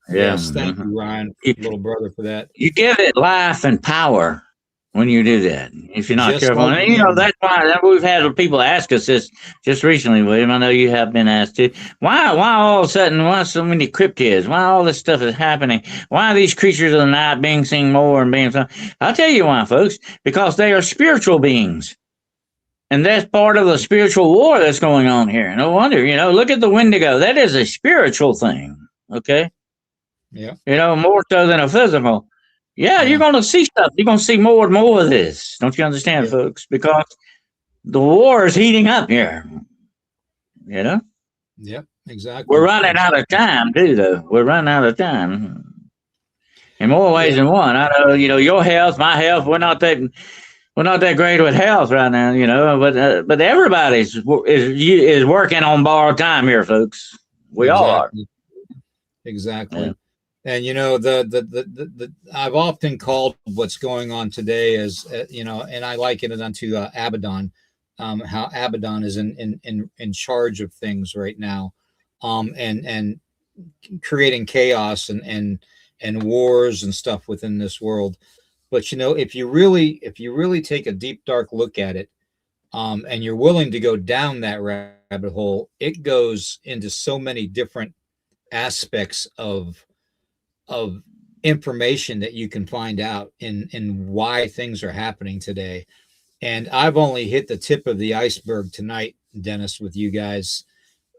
Yeah. Yes, thank you, Ryan, little brother, for that. You give it life and power when you do that. If you're not careful, and that's why we've had people ask us this just recently, William. I know you have been asked too. Why all of a sudden? Why so many cryptids? Why all this stuff is happening? Why are these creatures of the night being seen more and being? I'll tell you why, folks. Because they are spiritual beings. And that's part of the spiritual war that's going on here. No wonder, look at the Wendigo. That is a spiritual thing. Okay. Yeah. More so than a physical. Yeah, you're going to see stuff. You're going to see more and more of this. Don't you understand, folks? Because the war is heating up here. Yep, exactly. We're running out of time, too, though. We're running out of time. In more ways than one. I know, your health, my health, we're not that great with health right now, but everybody is working on borrowed time here, folks. We all are. Exactly. Yeah. And the I've often called what's going on today as and I liken it unto Abaddon, how Abaddon is in charge of things right now, and creating chaos and wars and stuff within this world. But if you really take a deep, dark look at it, and you're willing to go down that rabbit hole, it goes into so many different aspects of information that you can find out in why things are happening today. And I've only hit the tip of the iceberg tonight, Dennis, with you guys.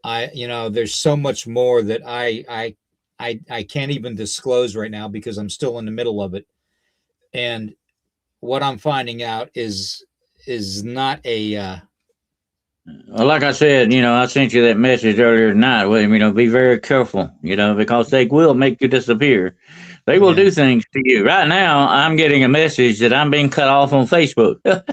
There's so much more that I can't even disclose right now because I'm still in the middle of it. And what I'm finding out is not a well, like I said, I sent you that message earlier tonight, William. Be very careful, because they will make you disappear. They will do things to you. Right now, I'm getting a message that I'm being cut off on Facebook. I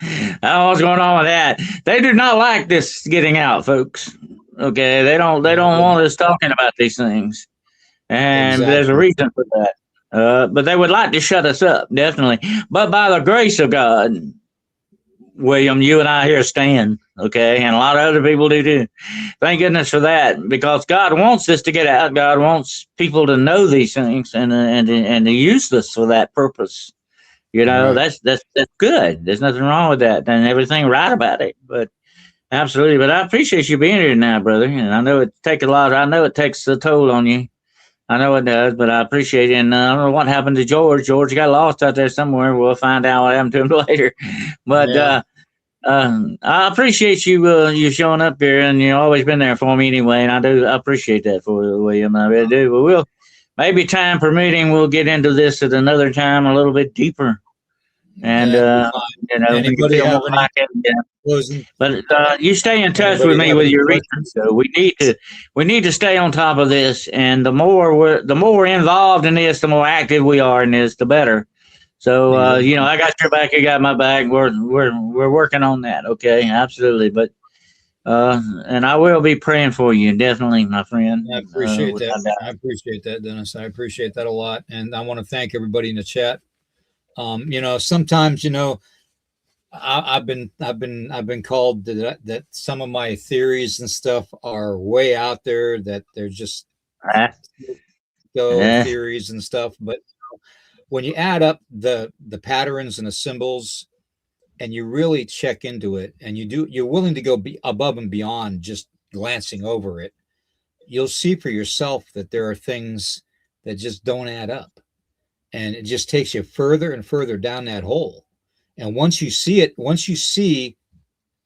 don't know what's going on with that. They do not like this getting out, folks. Okay, they don't want us talking about these things, and there's a reason for that. But they would like to shut us up, definitely. But by the grace of God, William, you and I here stand, okay, and a lot of other people do too. Thank goodness for that, because God wants this to get out. God wants people to know these things and to use this for that purpose. You know, Right. that's good. There's nothing wrong with that, and everything right about it. But absolutely, but I appreciate you being here now, brother. And I know it takes a lot. I know it takes a toll on you. I know it does, but I appreciate it. And I don't know what happened to George. George got lost out there somewhere. We'll find out what happened to him later. But Yeah. I appreciate you showing up here, and you've always been there for me anyway. And I appreciate that for you, William. I really do. But we'll maybe time permitting, we'll get into this at another time a little bit deeper, and That'd be fine. you know, we can Anybody feel more have any like it. Yeah. closing? But you stay in touch with Anybody me have with any your research. questions? So we need to stay on top of this, and the more we're involved in this, the more active we are in this, the better. So you know, Exactly. I got your back, you got my back. We're working on that. Okay, absolutely. But and I will be praying for you, definitely, my friend. I appreciate that. Without doubt. I appreciate that, Dennis. I appreciate that a lot. And I want to thank everybody in the chat. Sometimes, I've been called that some of my theories and stuff are way out there, that they're just Ah, go eh, theories and stuff. But when you add up the patterns and the symbols, and you really check into it, and you're willing to go above and beyond just glancing over it, you'll see for yourself that there are things that just don't add up, and it just takes you further and further down that hole. And once you see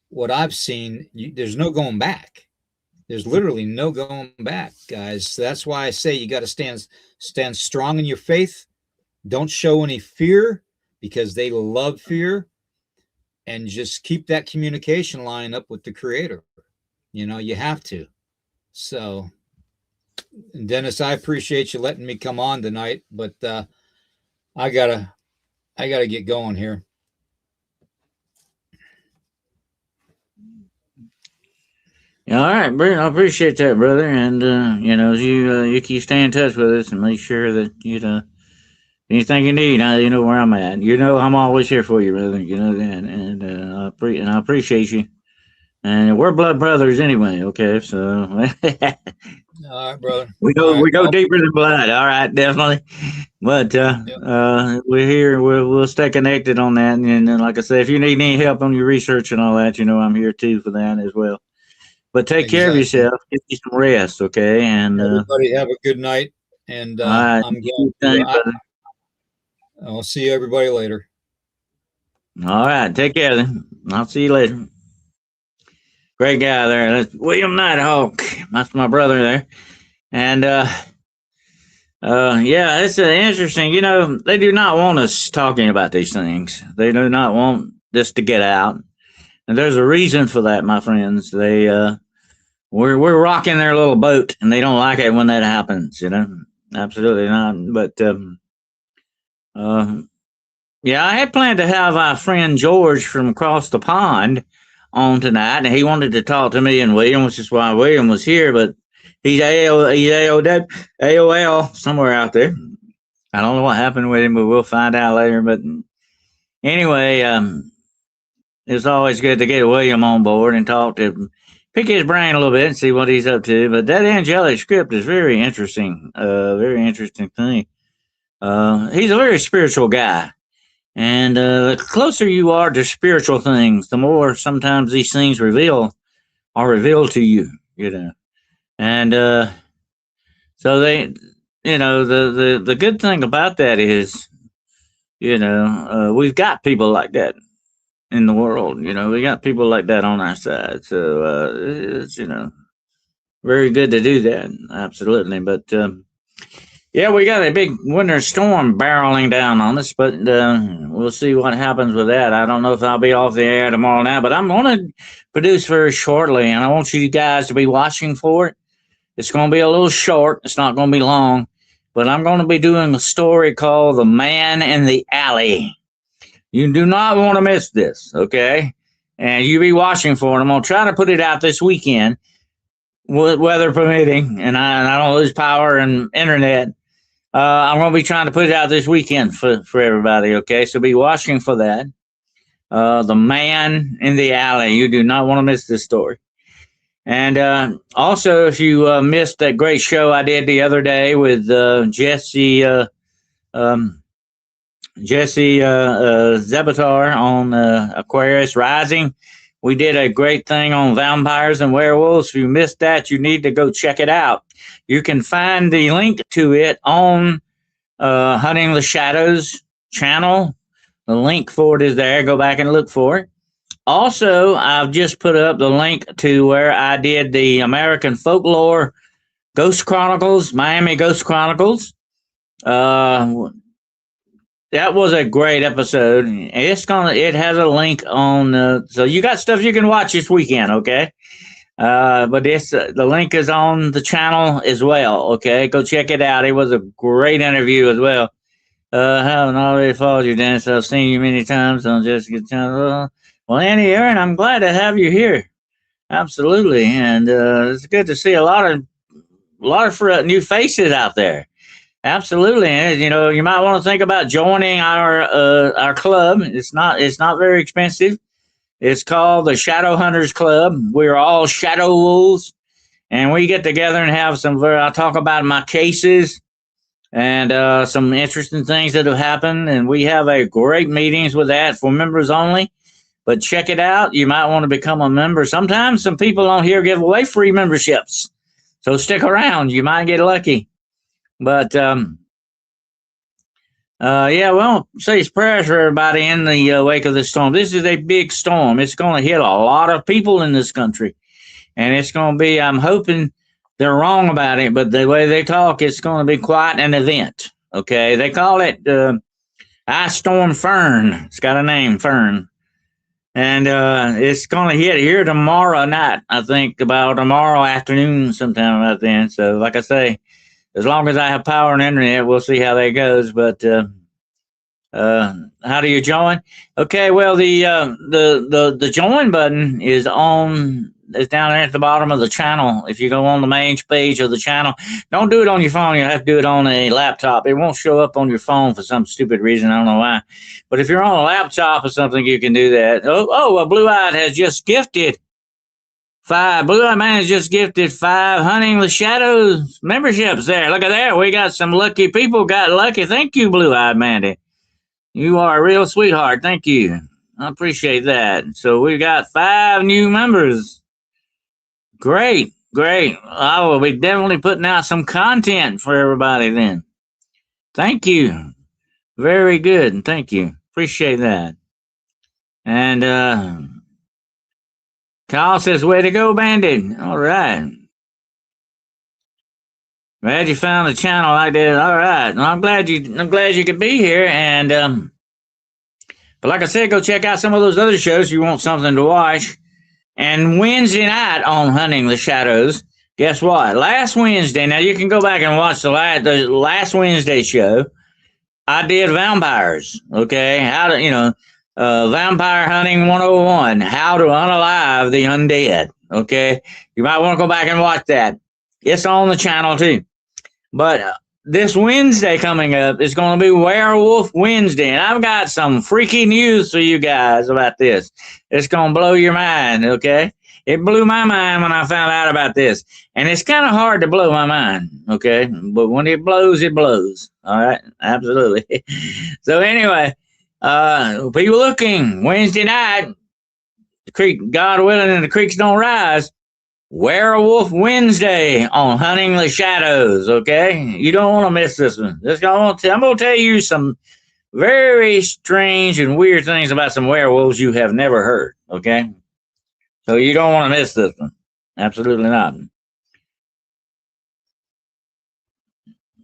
what I've seen, there's no going back. There's literally no going back, guys. So that's why I say you got to stand strong in your faith. Don't show any fear, because they love fear, and just keep that communication line up with the creator. You have to. So, Dennis, I appreciate you letting me come on tonight, but I gotta get going here. all right, Brent. I appreciate that, brother. And you keep staying in touch with us and make sure that anything you need, you know where I'm at. You know I'm always here for you, brother. You know that, and I appreciate you. And we're blood brothers anyway. Okay, so All right, brother. we All right. go deeper than blood. All right, definitely. But we're here. We'll stay connected on that. And then, like I said, if you need any help on your research and all that, I'm here too for that as well. But take care of Exactly. yourself. Get you some rest, okay? And Everybody have a good night. And all right, I'm going I'll see everybody later. all right. Take care then. I'll see you later. Great guy there. That's William Nighthawk. That's my brother there. And yeah, it's interesting. They do not want us talking about these things. They do not want this to get out. And there's a reason for that, my friends. We're rocking their little boat, and they don't like it when that happens. Absolutely not. But yeah, I had planned to have our friend George from across the pond on tonight, and he wanted to talk to me and William, which is why William was here. But he's AOL somewhere out there. I don't know what happened with him, but we'll find out later. But anyway, it's always good to get William on board and talk to him, pick his brain a little bit and see what he's up to. But that angelic script is very interesting, very interesting thing. He's a very spiritual guy. And the closer you are to spiritual things, the more sometimes these things are revealed to you, And so they, the good thing about that is, we've got people like that in the world. We got people like that on our side. So it's very good to do that. Absolutely. But yeah, we got a big winter storm barreling down on us, but we'll see what happens with that. I don't know if I'll be off the air tomorrow now, but I'm going to produce very shortly, and I want you guys to be watching for it. It's going to be a little short. It's not going to be long, but I'm going to be doing a story called The Man in the Alley. You do not want to miss this, okay? And you be watching for it. I'm going to try to put it out this weekend, weather permitting, and I don't lose power and internet. I'm going to be trying to put it out this weekend for everybody, okay? So be watching for that. The Man in the Alley. You do not want to miss this story. And also, if you missed that great show I did the other day with um, Jesse Zebatar on Aquarius Rising, we did a great thing on vampires and werewolves. If you missed that, you need to go check it out. You can find the link to it on Hunting the Shadows channel. The link for it is there. Go back and look for it. Also, I've just put up the link to where I did the American Folklore Ghost Chronicles, Miami Ghost Chronicles. That was a great episode. It has a link on, so you got stuff you can watch this weekend, okay? But the link is on the channel as well, okay? Go check it out. It was a great interview as well. Haven't already followed you, Dennis. I've seen you many times on Jessica channel. Well, Annie Aaron, I'm glad to have you here. Absolutely, and it's good to see a lot of new faces out there. Absolutely, and you might want to think about joining our club. It's not very expensive. It's called the Shadow Hunters Club. We're all shadow wolves, and we get together and have I'll talk about my cases and some interesting things that have happened, and we have a great meetings with that for members only. But check it out. You might want to become a member. Sometimes some people on here give away free memberships, so stick around. You might get lucky. But say prayers for everybody in the wake of the storm. This is a big storm. It's going to hit a lot of people in this country, and it's going to be. I'm hoping they're wrong about it, but the way they talk, it's going to be quite an event. Okay, they call it Ice Storm Fern. It's got a name, Fern, and it's going to hit here tomorrow night. I think about tomorrow afternoon, sometime about then. So, like I say, as long as I have power and internet, we'll see how that goes. But how do you join? Okay, well the join button is on. It's down there at the bottom of the channel. If you go on the main page of the channel, don't do it on your phone. You have to do it on a laptop. It won't show up on your phone for some stupid reason. I don't know why. But if you're on a laptop or something, you can do that. Well, Blue Eyed has just gifted 5. Blue Eyed Man has just gifted 5 Hunting the Shadows memberships there. Look at that. We got some lucky people got lucky. Thank you, Blue Eyed Mandy. You are a real sweetheart. Thank you. I appreciate that. So we got 5 new members. Great. I will be definitely putting out some content for everybody then. Thank you. Very good. Thank you. Appreciate that. And Kyle says, way to go, Bandit. All right. Glad you found the channel like that. All right. Well, I'm glad you could be here. And but like I said, go check out some of those other shows if you want something to watch. And Wednesday night on Hunting the Shadows, guess what? Last Wednesday, now you can go back and watch the last Wednesday show. I did vampires. Okay, Vampire Hunting 101, how to unalive the undead. Okay, you might want to go back and watch that. It's on the channel too. But this Wednesday coming up is going to be Werewolf Wednesday, and I've got some freaky news for you guys about this. It's going to blow your mind, okay? It blew my mind when I found out about this, and it's kind of hard to blow my mind, okay? But when it blows, all right? Absolutely. So anyway, be looking Wednesday night, the creek, God willing, and the creeks don't rise. Werewolf Wednesday on Hunting the Shadows, okay? You don't want to miss this one. I'm going to tell you some very strange and weird things about some werewolves you have never heard, okay? So you don't want to miss this one. Absolutely not.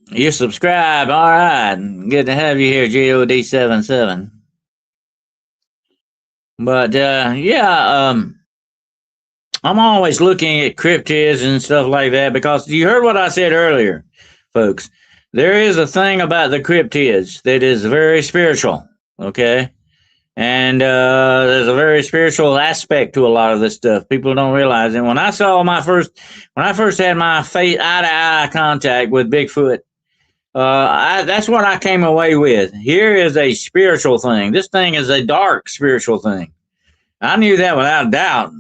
You subscribe. All right. Good to have you here, GOD77. But, I'm always looking at cryptids and stuff like that because you heard what I said earlier, folks. There is a thing about the cryptids that is very spiritual, okay? And there's a very spiritual aspect to a lot of this stuff. People don't realize it. When I first had my eye-to-eye contact with Bigfoot, That's what I came away with. Here is a spiritual thing. This thing is a dark spiritual thing. I knew that without a doubt.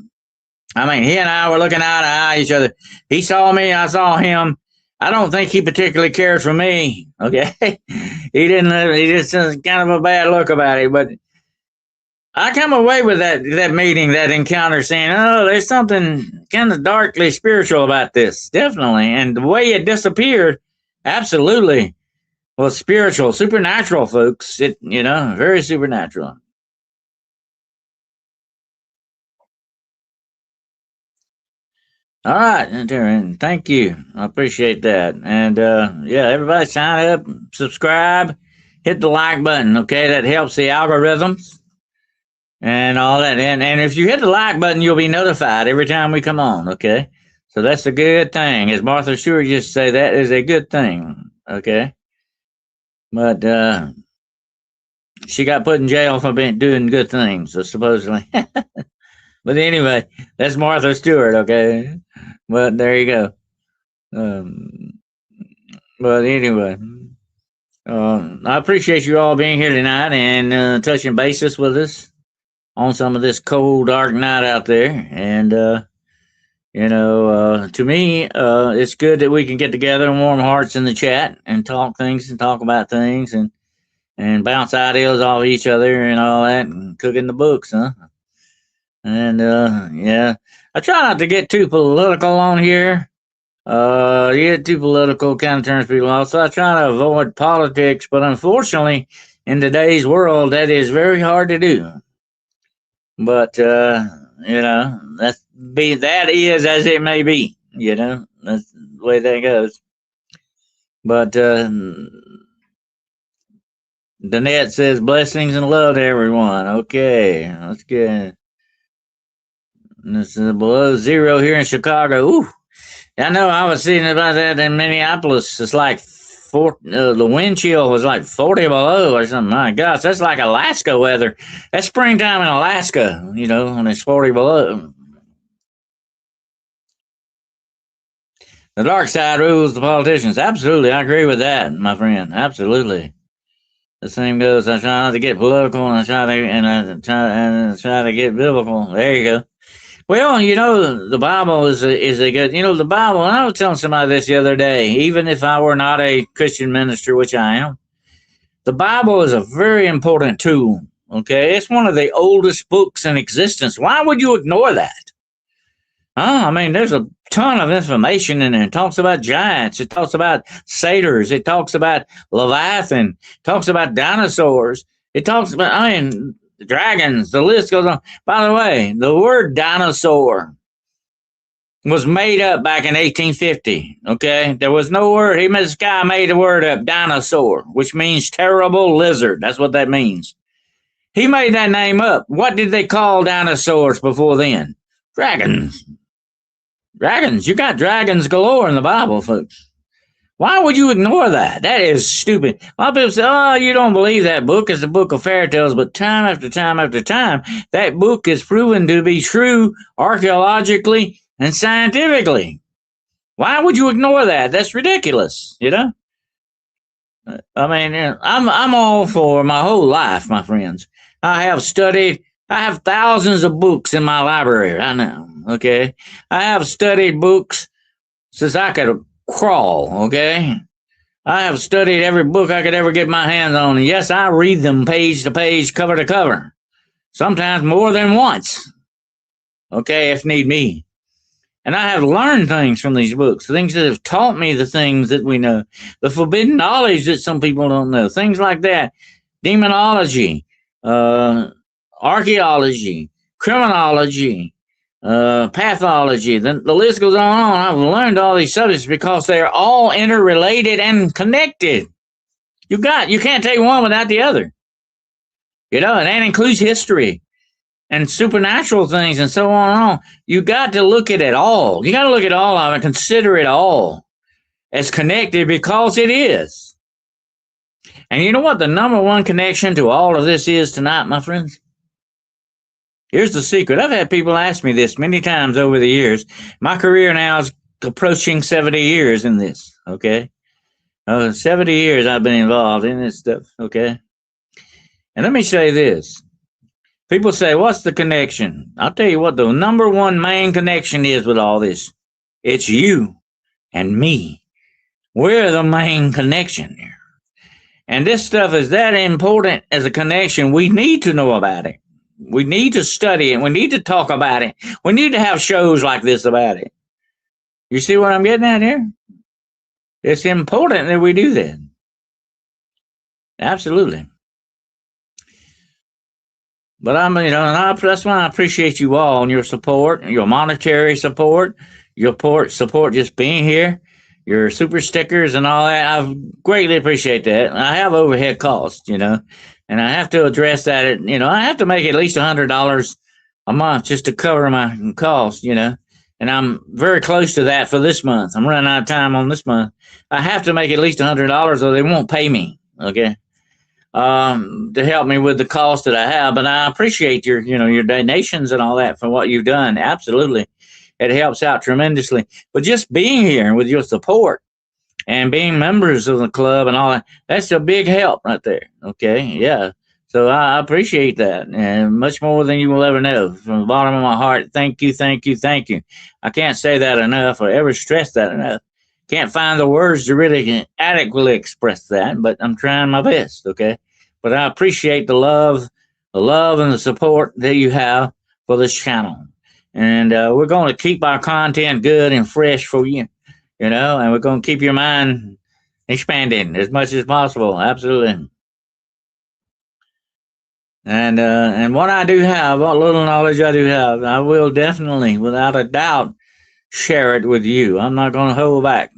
I mean, he and I were looking eye to eye at each other. He saw me, I saw him. I don't think he particularly cared for me. Okay, he didn't. He just kind of a bad look about it. But I come away with that meeting, that encounter, saying, "Oh, there's something kind of darkly spiritual about this, definitely." And the way it disappeared, absolutely, was spiritual, supernatural, folks. It, very supernatural. All right, Darren, thank you. I appreciate that. And everybody sign up, subscribe, hit the like button, okay? That helps the algorithms and all that. And if you hit the like button, you'll be notified every time we come on, okay? So that's a good thing. As Martha Stewart used to say, that is a good thing, okay? But she got put in jail for doing good things, so supposedly. But anyway, that's Martha Stewart, okay? But there you go. But anyway, I appreciate you all being here tonight and touching bases with us on some of this cold, dark night out there. And, to me, it's good that we can get together and warm hearts in the chat and talk about things and bounce ideas off each other and all that and cook in the books, huh? And I try not to get too political on here. Too political kind of turns people off. So I try to avoid politics, but unfortunately, in today's world, that is very hard to do. But that is as it may be. That's the way that goes. But Danette says blessings and love to everyone. Okay, that's good. This is below zero here in Chicago. Ooh, I know. I was seeing about that in Minneapolis. It's like the wind chill was like 40 below or something. My gosh, that's like Alaska weather. That's springtime in Alaska, when it's 40 below. The dark side rules the politicians. Absolutely, I agree with that, my friend. Absolutely. The same goes. I try not to get political, and I try to get biblical. There you go. Well, the Bible is a good, the Bible, and I was telling somebody this the other day, even if I were not a Christian minister, which I am, the Bible is a very important tool, okay? It's one of the oldest books in existence. Why would you ignore that? I mean, there's a ton of information in there. It talks about giants. It talks about satyrs. It talks about Leviathan. It talks about dinosaurs. It talks about, dragons, the list goes on. By the way, the word dinosaur was made up back in 1850, okay? There was no word. This guy made the word up, dinosaur, which means terrible lizard. That's what that means. He made that name up. What did they call dinosaurs before then? Dragons. Dragons. You got dragons galore in the Bible, folks. Why would you ignore that? That is stupid. A lot of people say, oh, you don't believe that book. It's a book of fairy tales. But time after time after time, that book is proven to be true archaeologically and scientifically. Why would you ignore that? That's ridiculous, I mean, I'm all for my whole life, my friends. I have thousands of books in my library. I know, okay? I have studied books since I could crawl, okay? I have studied every book I could ever get my hands on. And yes, I read them page to page, cover to cover. Sometimes more than once. Okay, if need be. And I have learned things from these books, things that have taught me the things that we know, the forbidden knowledge that some people don't know, things like that. Demonology, archaeology, criminology, pathology, the list goes on and on. I've learned all these subjects because they're all interrelated and connected. You can't take one without the other. And that includes history and supernatural things and so on and on. You got to look at it all. You got to look at all of it and consider it all as connected because it is. And you know what the number one connection to all of this is tonight, my friends? Here's the secret. I've had people ask me this many times over the years. My career now is approaching 70 years in this, okay? 70 years I've been involved in this stuff, okay? And let me say this. People say, what's the connection? I'll tell you what the number one main connection is with all this. It's you and me. We're the main connection here. And this stuff is that important as a connection. We need to know about it. We need to study it. We need to talk about it. We need to have shows like this about it. You see what I'm getting at here? It's important that we do that. Absolutely. But that's why I appreciate you all and your support, your monetary support, your support just being here, your super stickers and all that. I greatly appreciate that. I have overhead costs, and I have to address that. I have to make at least $100 a month just to cover my costs, and I'm very close to that for this month. I'm running out of time on this month. I have to make at least $100 or they won't pay me. Okay. To help me with the cost that I have, but I appreciate your donations and all that for what you've done. Absolutely. It helps out tremendously. But just being here with your support and being members of the club and all that, that's a big help right there. Okay. Yeah. So I appreciate that, and much more than you will ever know. From the bottom of my heart, thank you, thank you, thank you. I can't say that enough or ever stress that enough. Can't find the words to really adequately express that, but I'm trying my best, okay? But I appreciate the love and the support that you have for this channel. And we're going to keep our content good and fresh for you, and we're going to keep your mind expanding as much as possible. Absolutely. And what I do have, what little knowledge I do have, I will definitely, without a doubt, share it with you. I'm not going to hold back.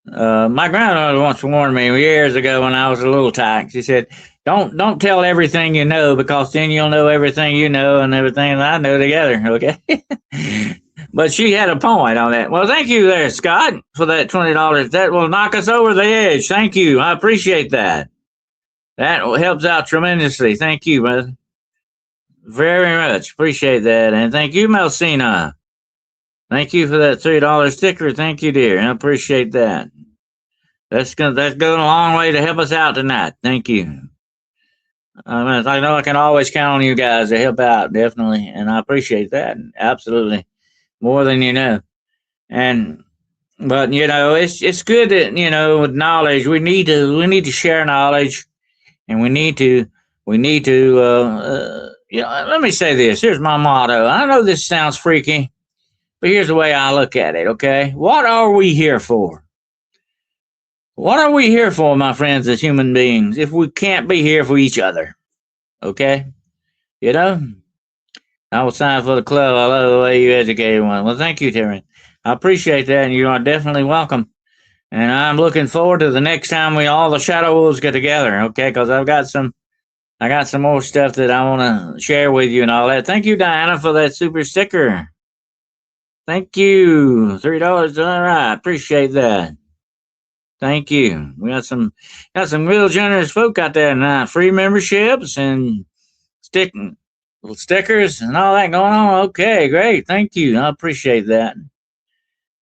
My grandmother once warned me years ago when I was a little tyke. She said, "Don't tell everything you know, because then you'll know everything you know and everything that I know together." Okay. But she had a point on that. Well, thank you there, Scott, for that $20. That will knock us over the edge. Thank you. I appreciate that. That helps out tremendously. Thank you, brother. Very much. Appreciate that. And thank you, Melcina. Thank you for that $3 sticker. Thank you, dear. I appreciate that. That's going a long way to help us out tonight. Thank you. I know I can always count on you guys to help out, definitely. And I appreciate that. Absolutely. More than you know. But it's good that, with knowledge, we need to share knowledge. And we need to, let me say this. Here's my motto. I know this sounds freaky, but here's the way I look at it, okay? What are we here for? What are we here for, my friends, as human beings, if we can't be here for each other? Okay? I will sign for the club. I love the way you educated one. Well, thank you, Terry. I appreciate that, and you are definitely welcome. And I'm looking forward to the next time all the Shadow Wolves get together, okay? Because I got some more stuff that I want to share with you and all that. Thank you, Diana, for that super sticker. Thank you. $3. All right. Appreciate that. Thank you. We got some real generous folk out there tonight. Free memberships and stickers and all that going on. Okay, great. Thank you. I appreciate that.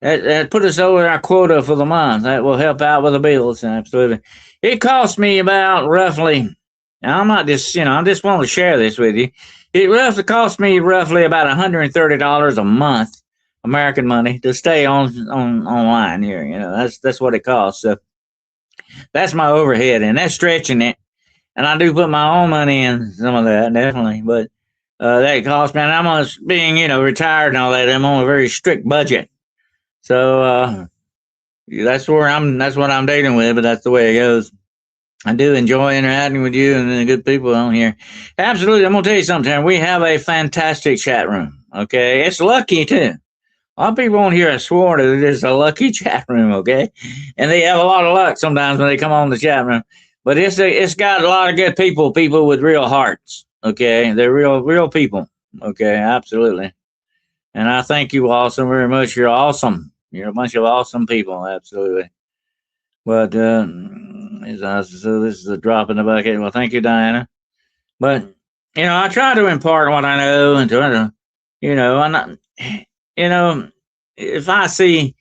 That put us over our quota for the month. That will help out with the bills. Absolutely. It cost me about roughly, now I'm not just, I just want to share this with you. It cost me roughly about $130 a month, American money, to stay online here. That's what it costs. So that's my overhead, and that's stretching it. And I do put my own money in some of that, definitely. But that cost me, and I'm being, retired and all that. I'm on a very strict budget. So that's what I'm dealing with, but that's the way it goes. I do enjoy interacting with you and the good people on here. Absolutely. I'm going to tell you something, Terry. We have a fantastic chat room. Okay. It's lucky, too. A lot of people on here have sworn that it is a lucky chat room. Okay. And they have a lot of luck sometimes when they come on the chat room. But it's got a lot of good people with real hearts. Okay. They're real people. Okay. Absolutely. And I thank you all so very much. You're awesome. You're a bunch of awesome people. Absolutely. But so this is a drop in the bucket. Well, thank you, Diana. But I try to impart what I know and try to, I'm not, if I see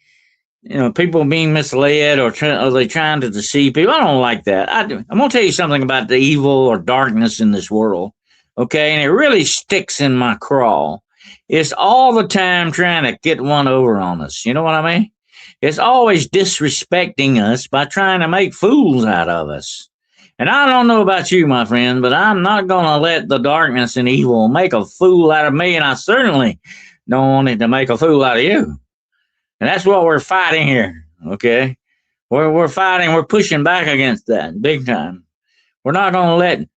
people being misled or are they trying to deceive people? I don't like that. I'm going to tell you something about the evil or darkness in this world, okay? And it really sticks in my craw. It's all the time trying to get one over on us. You know what I mean? It's always disrespecting us by trying to make fools out of us. And I don't know about you, my friend, but I'm not going to let the darkness and evil make a fool out of me, and I certainly don't want it to make a fool out of you. And that's what we're fighting here, okay? We're fighting, we're pushing back against that big time. We're not going to let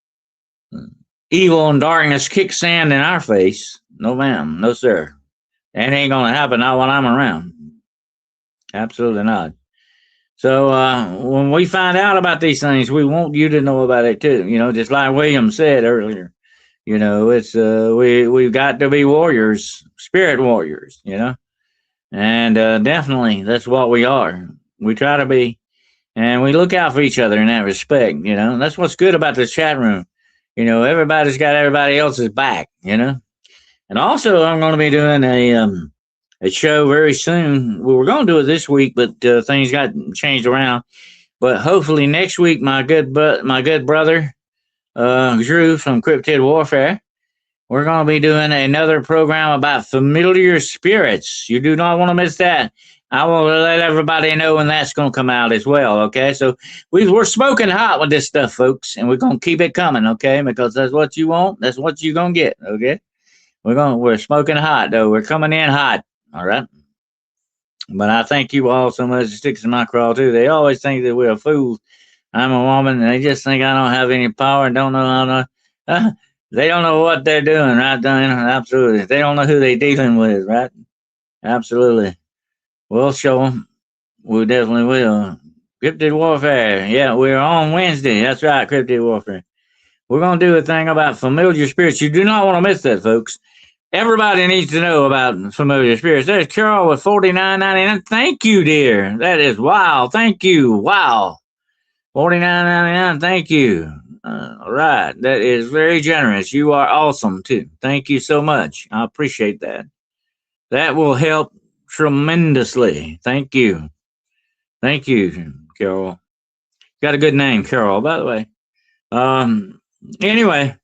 evil and darkness kick sand in our face. No, ma'am. No, sir. That ain't going to happen, not when I'm around. Absolutely not. So when we find out about these things, we want you to know about it too. Just like William said earlier. It's we've got to be warriors, spirit warriors. And definitely that's what we are. We try to be, and we look out for each other in that respect. That's what's good about this chat room. Everybody's got everybody else's back. And also, I'm going to be doing a show very soon. We were going to do it this week, but things got changed around. But hopefully next week, my good brother Drew from Cryptid Warfare, we're going to be doing another program about familiar spirits. You do not want to miss that. I will let everybody know when that's going to come out as well. Okay, so we're smoking hot with this stuff, folks, and we're going to keep it coming. Okay, because that's what you want. That's what you're going to get. Okay, we're smoking hot though. We're coming in hot. All right. But I thank you all so much. It sticks in my craw too. They always think that we're fools. I'm a woman, and they just think I don't have any power and don't know how to. They don't know what they're doing, right? Absolutely. They don't know who they're dealing with, right? Absolutely. We'll show them. We definitely will. Cryptid Warfare. Yeah, we're on Wednesday. That's right, Cryptid Warfare. We're going to do a thing about familiar spirits. You do not want to miss that, folks. Everybody needs to know about familiar spirits. There's Carol with $49.99. Thank you, dear. That is wow. Thank you. Wow. $49.99. Thank you. All right. That is very generous. You are awesome, too. Thank you so much. I appreciate that. That will help tremendously. Thank you. Thank you, Carol. Got a good name, Carol, by the way. Anyway.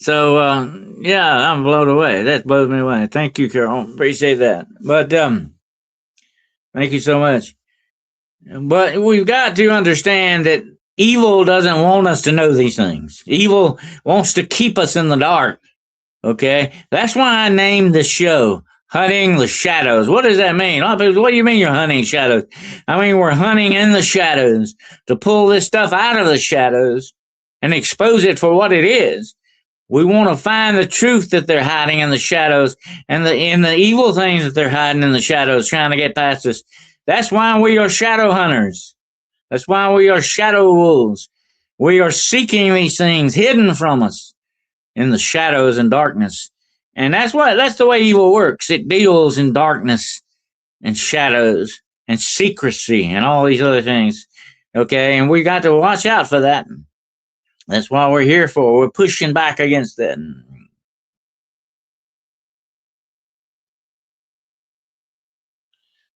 So, yeah, I'm blown away. That blows me away. Thank you, Carol. Appreciate that. But thank you so much. But we've got to understand that evil doesn't want us to know these things. Evil wants to keep us in the dark. Okay? That's why I named the show Hunting the Shadows. What does that mean? A lot of people, what do you mean you're hunting shadows? I mean, we're hunting in the shadows to pull this stuff out of the shadows and expose it for what it is. We want to find the truth that they're hiding in the shadows and the evil things that they're hiding in the shadows, trying to get past us. That's why we are shadow hunters. That's why we are shadow wolves. We are seeking these things hidden from us in the shadows and darkness. And that's the way evil works. It deals in darkness and shadows and secrecy and all these other things. Okay, and we got to watch out for that. That's what we're here for. We're pushing back against that.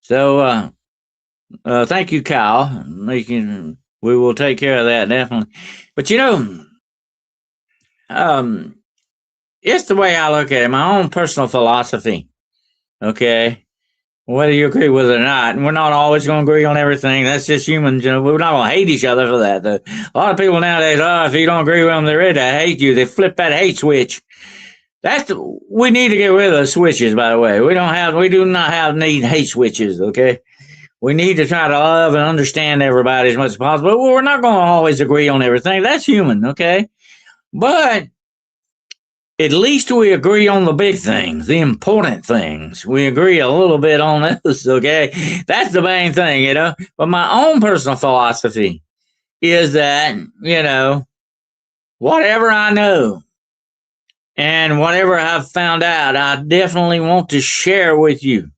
So, thank you, Kyle. We will take care of that, definitely. But, it's the way I look at it, my own personal philosophy. Okay? Whether you agree with it or not, and we're not always going to agree on everything. That's just humans. We're not going to hate each other for that. Though. A lot of people nowadays, if you don't agree with them, they're ready to hate you. They flip that hate switch. We need to get rid of the switches. By the way, we do not need hate switches. Okay, we need to try to love and understand everybody as much as possible. But we're not going to always agree on everything. That's human. Okay, but at least we agree on the big things, the important things. We agree a little bit on those, okay? That's the main thing, But my own personal philosophy is that, whatever I know and whatever I've found out, I definitely want to share with you.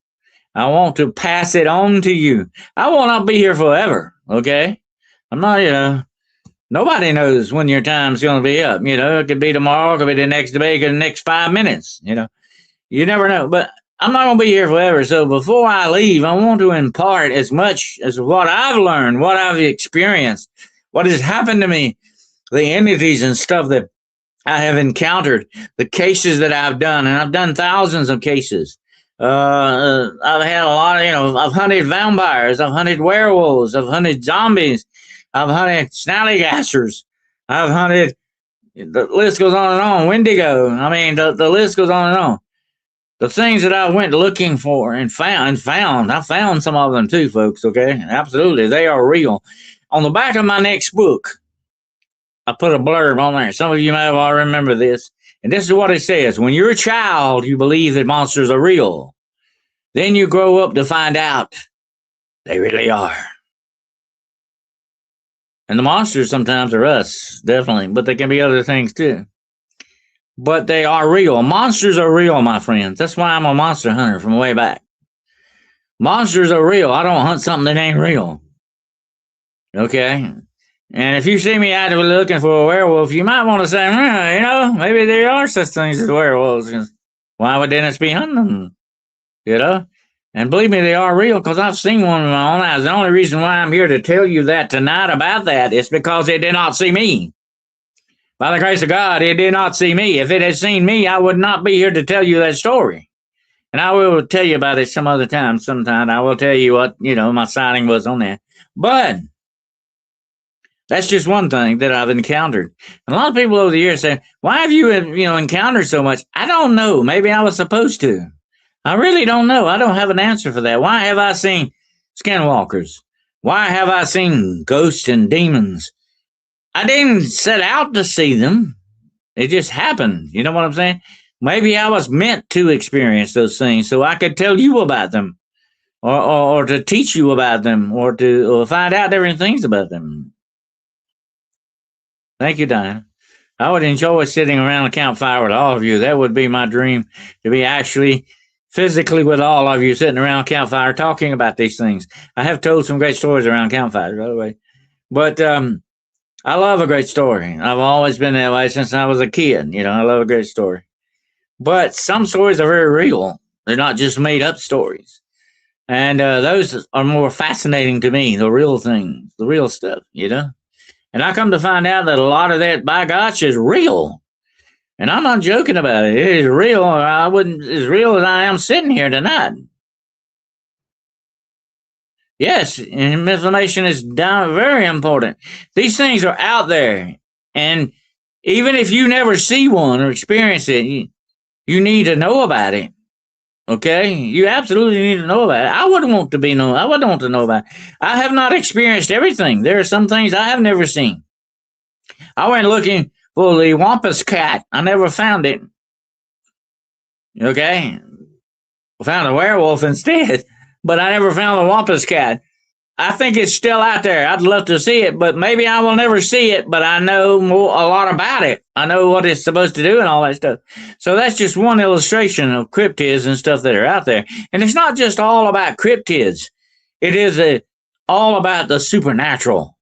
I want to pass it on to you. I will not be here forever, okay? I'm not, nobody knows when your time's going to be up. It could be tomorrow, it could be the next day, it could be the next 5 minutes, You never know. But I'm not going to be here forever. So before I leave, I want to impart as much as what I've learned, what I've experienced, what has happened to me, the entities and stuff that I have encountered, the cases that I've done, and I've done thousands of cases. I've had a lot of, I've hunted vampires, I've hunted werewolves, I've hunted zombies, I've hunted snallygassers, I've hunted, the list goes on and on, Wendigo. I mean, the list goes on and on. The things that I went looking for and found, I found some of them too, folks, okay? Absolutely, they are real. On the back of my next book, I put a blurb on there. Some of you may have already remember this. And this is what it says. When you're a child, you believe that monsters are real. Then you grow up to find out they really are. And the monsters sometimes are us, definitely. But they can be other things too. But they are real. Monsters are real, my friends. That's why I'm a monster hunter from way back. Monsters are real. I don't hunt something that ain't real. Okay? And if you see me actively looking for a werewolf, you might want to say, maybe there are such things as werewolves. Why would Dennis be hunting them? And believe me, they are real because I've seen one with my own eyes. The only reason why I'm here to tell you that tonight about that is because it did not see me. By the grace of God, it did not see me. If it had seen me, I would not be here to tell you that story. And I will tell you about it some other time, sometime. I will tell you what, my sighting was on that. But that's just one thing that I've encountered. And a lot of people over the years say, why have you, encountered so much? I don't know. Maybe I was supposed to. I really don't know. I don't have an answer for that. Why have I seen skinwalkers? Why have I seen ghosts and demons? I didn't set out to see them. It just happened. You know what I'm saying? Maybe I was meant to experience those things so I could tell you about them or to teach you about them or to find out different things about them. Thank you, Diana. I would enjoy sitting around a campfire with all of you. That would be my dream, to be actually physically with all of you sitting around a campfire talking about these things. I have told some great stories around campfires, by the way. But I love a great story. I've always been that way since I was a kid. I love a great story. But some stories are very real. They're not just made up stories. And those are more fascinating to me, the real things, the real stuff, And I come to find out that a lot of that, by gosh, is real. And I'm not joking about it. It is real. As real as I am sitting here tonight. Yes, information is very important. These things are out there. And even if you never see one or experience it, you need to know about it. Okay? You absolutely need to know about it. I wouldn't want to know about it. I have not experienced everything. There are some things I have never seen. I went looking for the Wampus cat. I never found it. Okay? I found a werewolf instead, but I never found the Wampus cat. I think it's still out there. I'd love to see it, but maybe I will never see it, but I know a lot about it. I know what it's supposed to do and all that stuff. So that's just one illustration of cryptids and stuff that are out there. And it's not just all about cryptids. It is all about the supernatural,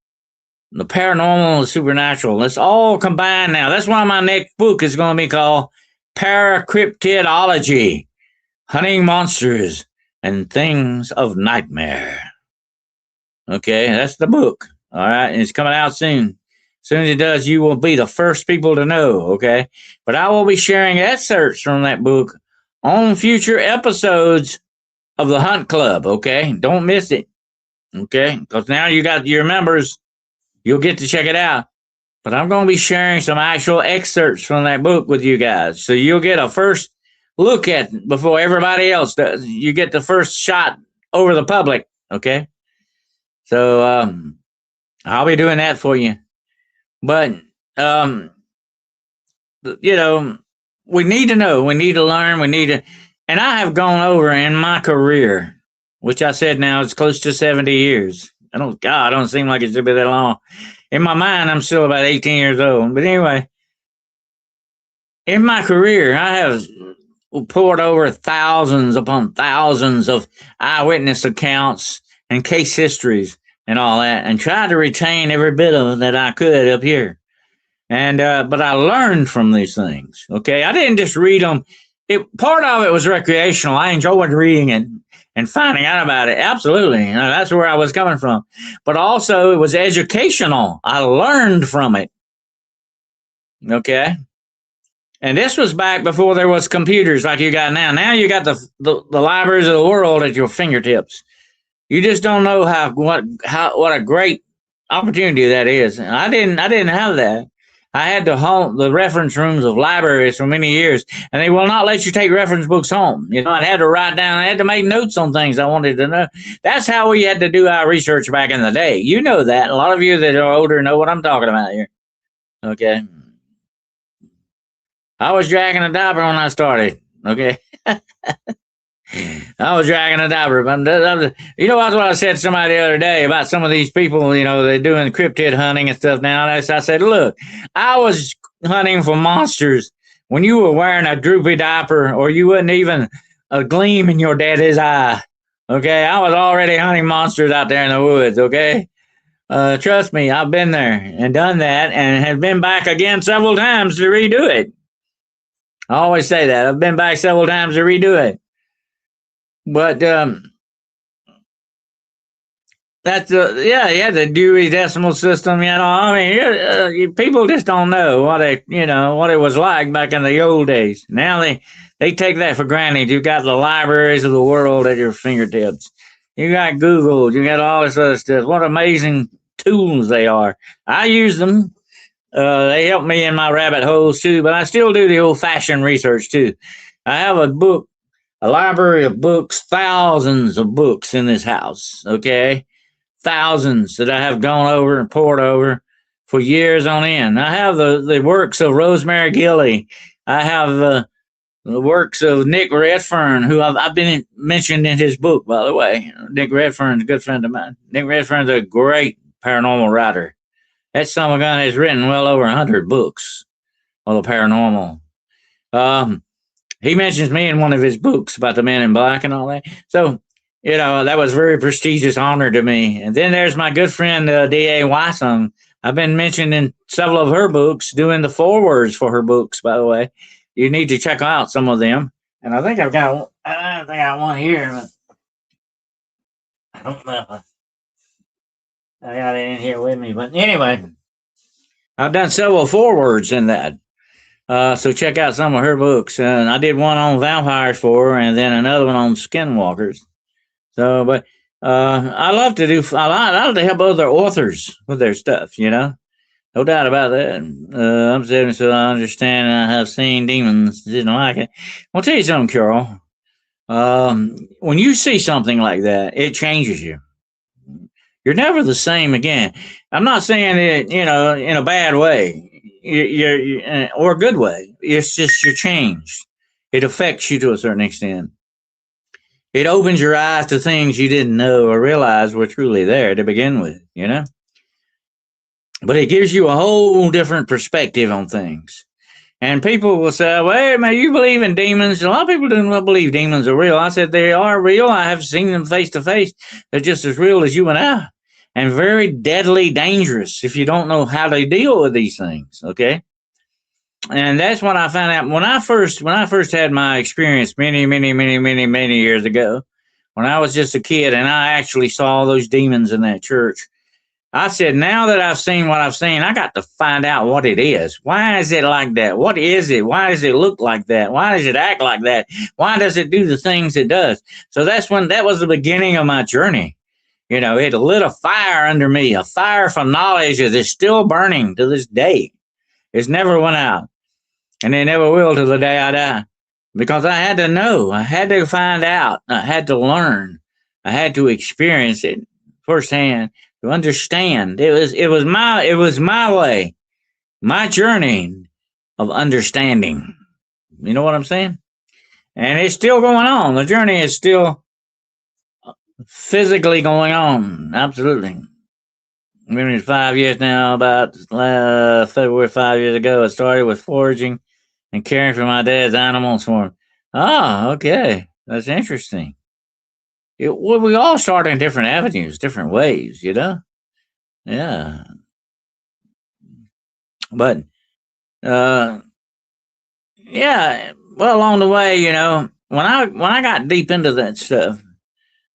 the paranormal and the supernatural. It's all combined now. That's why my next book is going to be called Paracryptidology, Hunting Monsters and Things of Nightmare. Okay, that's the book. All right, and it's coming out soon. As soon as it does, you will be the first people to know, okay? But I will be sharing excerpts from that book on future episodes of the Hunt Club, okay? Don't miss it, okay? Because now you got your members, you'll get to check it out. But I'm going to be sharing some actual excerpts from that book with you guys. So you'll get a first look at it before everybody else does. You get the first shot over the public, okay? So I'll be doing that for you. But, we need to know. We need to learn. And I have gone over in my career, which I said now is close to 70 years. I don't seem like it should be that long. In my mind, I'm still about 18 years old. But anyway, in my career, I have poured over thousands upon thousands of eyewitness accounts and case histories and all that, and tried to retain every bit of it that I could up here. And but I learned from these things. Okay, I didn't just read them part of it was recreational. I enjoyed reading it and finding out about it. Absolutely. That's where I was coming from. But also it was educational. I learned from it. Okay. And this was back before there was computers like you got now. Now you got the libraries of the world at your fingertips. You just don't know what a great opportunity that is. I didn't have that. I had to haunt the reference rooms of libraries for many years, and they will not let you take reference books home. I had to write down, I had to make notes on things I wanted to know. That's how we had to do our research back in the day. You know that. A lot of you that are older know what I'm talking about here. Okay. I was dragging a diaper when I started. Okay. I was dragging a diaper. That's what I said to somebody the other day about some of these people, they're doing cryptid hunting and stuff now. I said, look, I was hunting for monsters when you were wearing a droopy diaper or you wasn't even a gleam in your daddy's eye. Okay. I was already hunting monsters out there in the woods. Okay. Trust me, I've been there and done that and have been back again several times to redo it. I always say that. I've been back several times to redo it. But that's the Dewey Decimal System. I mean, people just don't know what it was like back in the old days. Now they take that for granted. You got the libraries of the world at your fingertips. You got Google. You got all this other stuff. What amazing tools they are. I use them. They help me in my rabbit holes too. But I still do the old-fashioned research too. I have a library of books, thousands of books in this house, okay? Thousands that I have gone over and poured over for years on end. I have the works of Rosemary Gilley. I have the works of Nick Redfern, who I've been mentioned in his book, by the way. Nick Redfern's a good friend of mine. Nick Redfern's a great paranormal writer. That son of a gun has written well over 100 books on the paranormal. He mentions me in one of his books about the Men in Black and all that. So, that was a very prestigious honor to me. And then there's my good friend, D.A. Wysong. I've been mentioned in several of her books, doing the forewords for her books, by the way. You need to check out some of them. And I think I got one here. But I don't know. I got it in here with me. But anyway, I've done several forewords in that. So check out some of her books. I did one on vampires for her, and then another one on skinwalkers. So, but I love to help other authors with their stuff. No doubt about that. I'm saying so. I understand. I have seen demons. Didn't like it. I'll tell you something, Carol. When you see something like that, it changes you. You're never the same again. I'm not saying it, in a bad way. You're or a good way. It's just you're changed. It affects you to a certain extent. It opens your eyes to things you didn't know or realize were truly there to begin with, But it gives you a whole different perspective on things. And people will say, well, hey, man, you believe in demons? A lot of people do not believe demons are real. I said, they are real. I have seen them face to face. They're just as real as you and I. And very deadly dangerous if you don't know how to deal with these things, okay? And that's what I found out when I first had my experience many years ago, when I was just a kid and I actually saw those demons in that church. I said, now that I've seen what I've seen, I got to find out what it is. Why is it like that? What is it? Why does it look like that? Why does it act like that? Why does it do the things it does? So that was the beginning of my journey. It lit a fire under me, a fire for knowledge that is still burning to this day. It's never went out. And it never will till the day I die. Because I had to know. I had to find out. I had to learn. I had to experience it firsthand to understand. It was my way, my journey of understanding. You know what I'm saying? And it's still going on. The journey is still physically going on. Absolutely. I've been here 5 years now. About February 5 years ago, I started with foraging and caring for my dad's animals for him. Ah, okay. That's interesting. We all start in different avenues, different ways, Yeah. But, yeah, well, along the way, when I got deep into that stuff,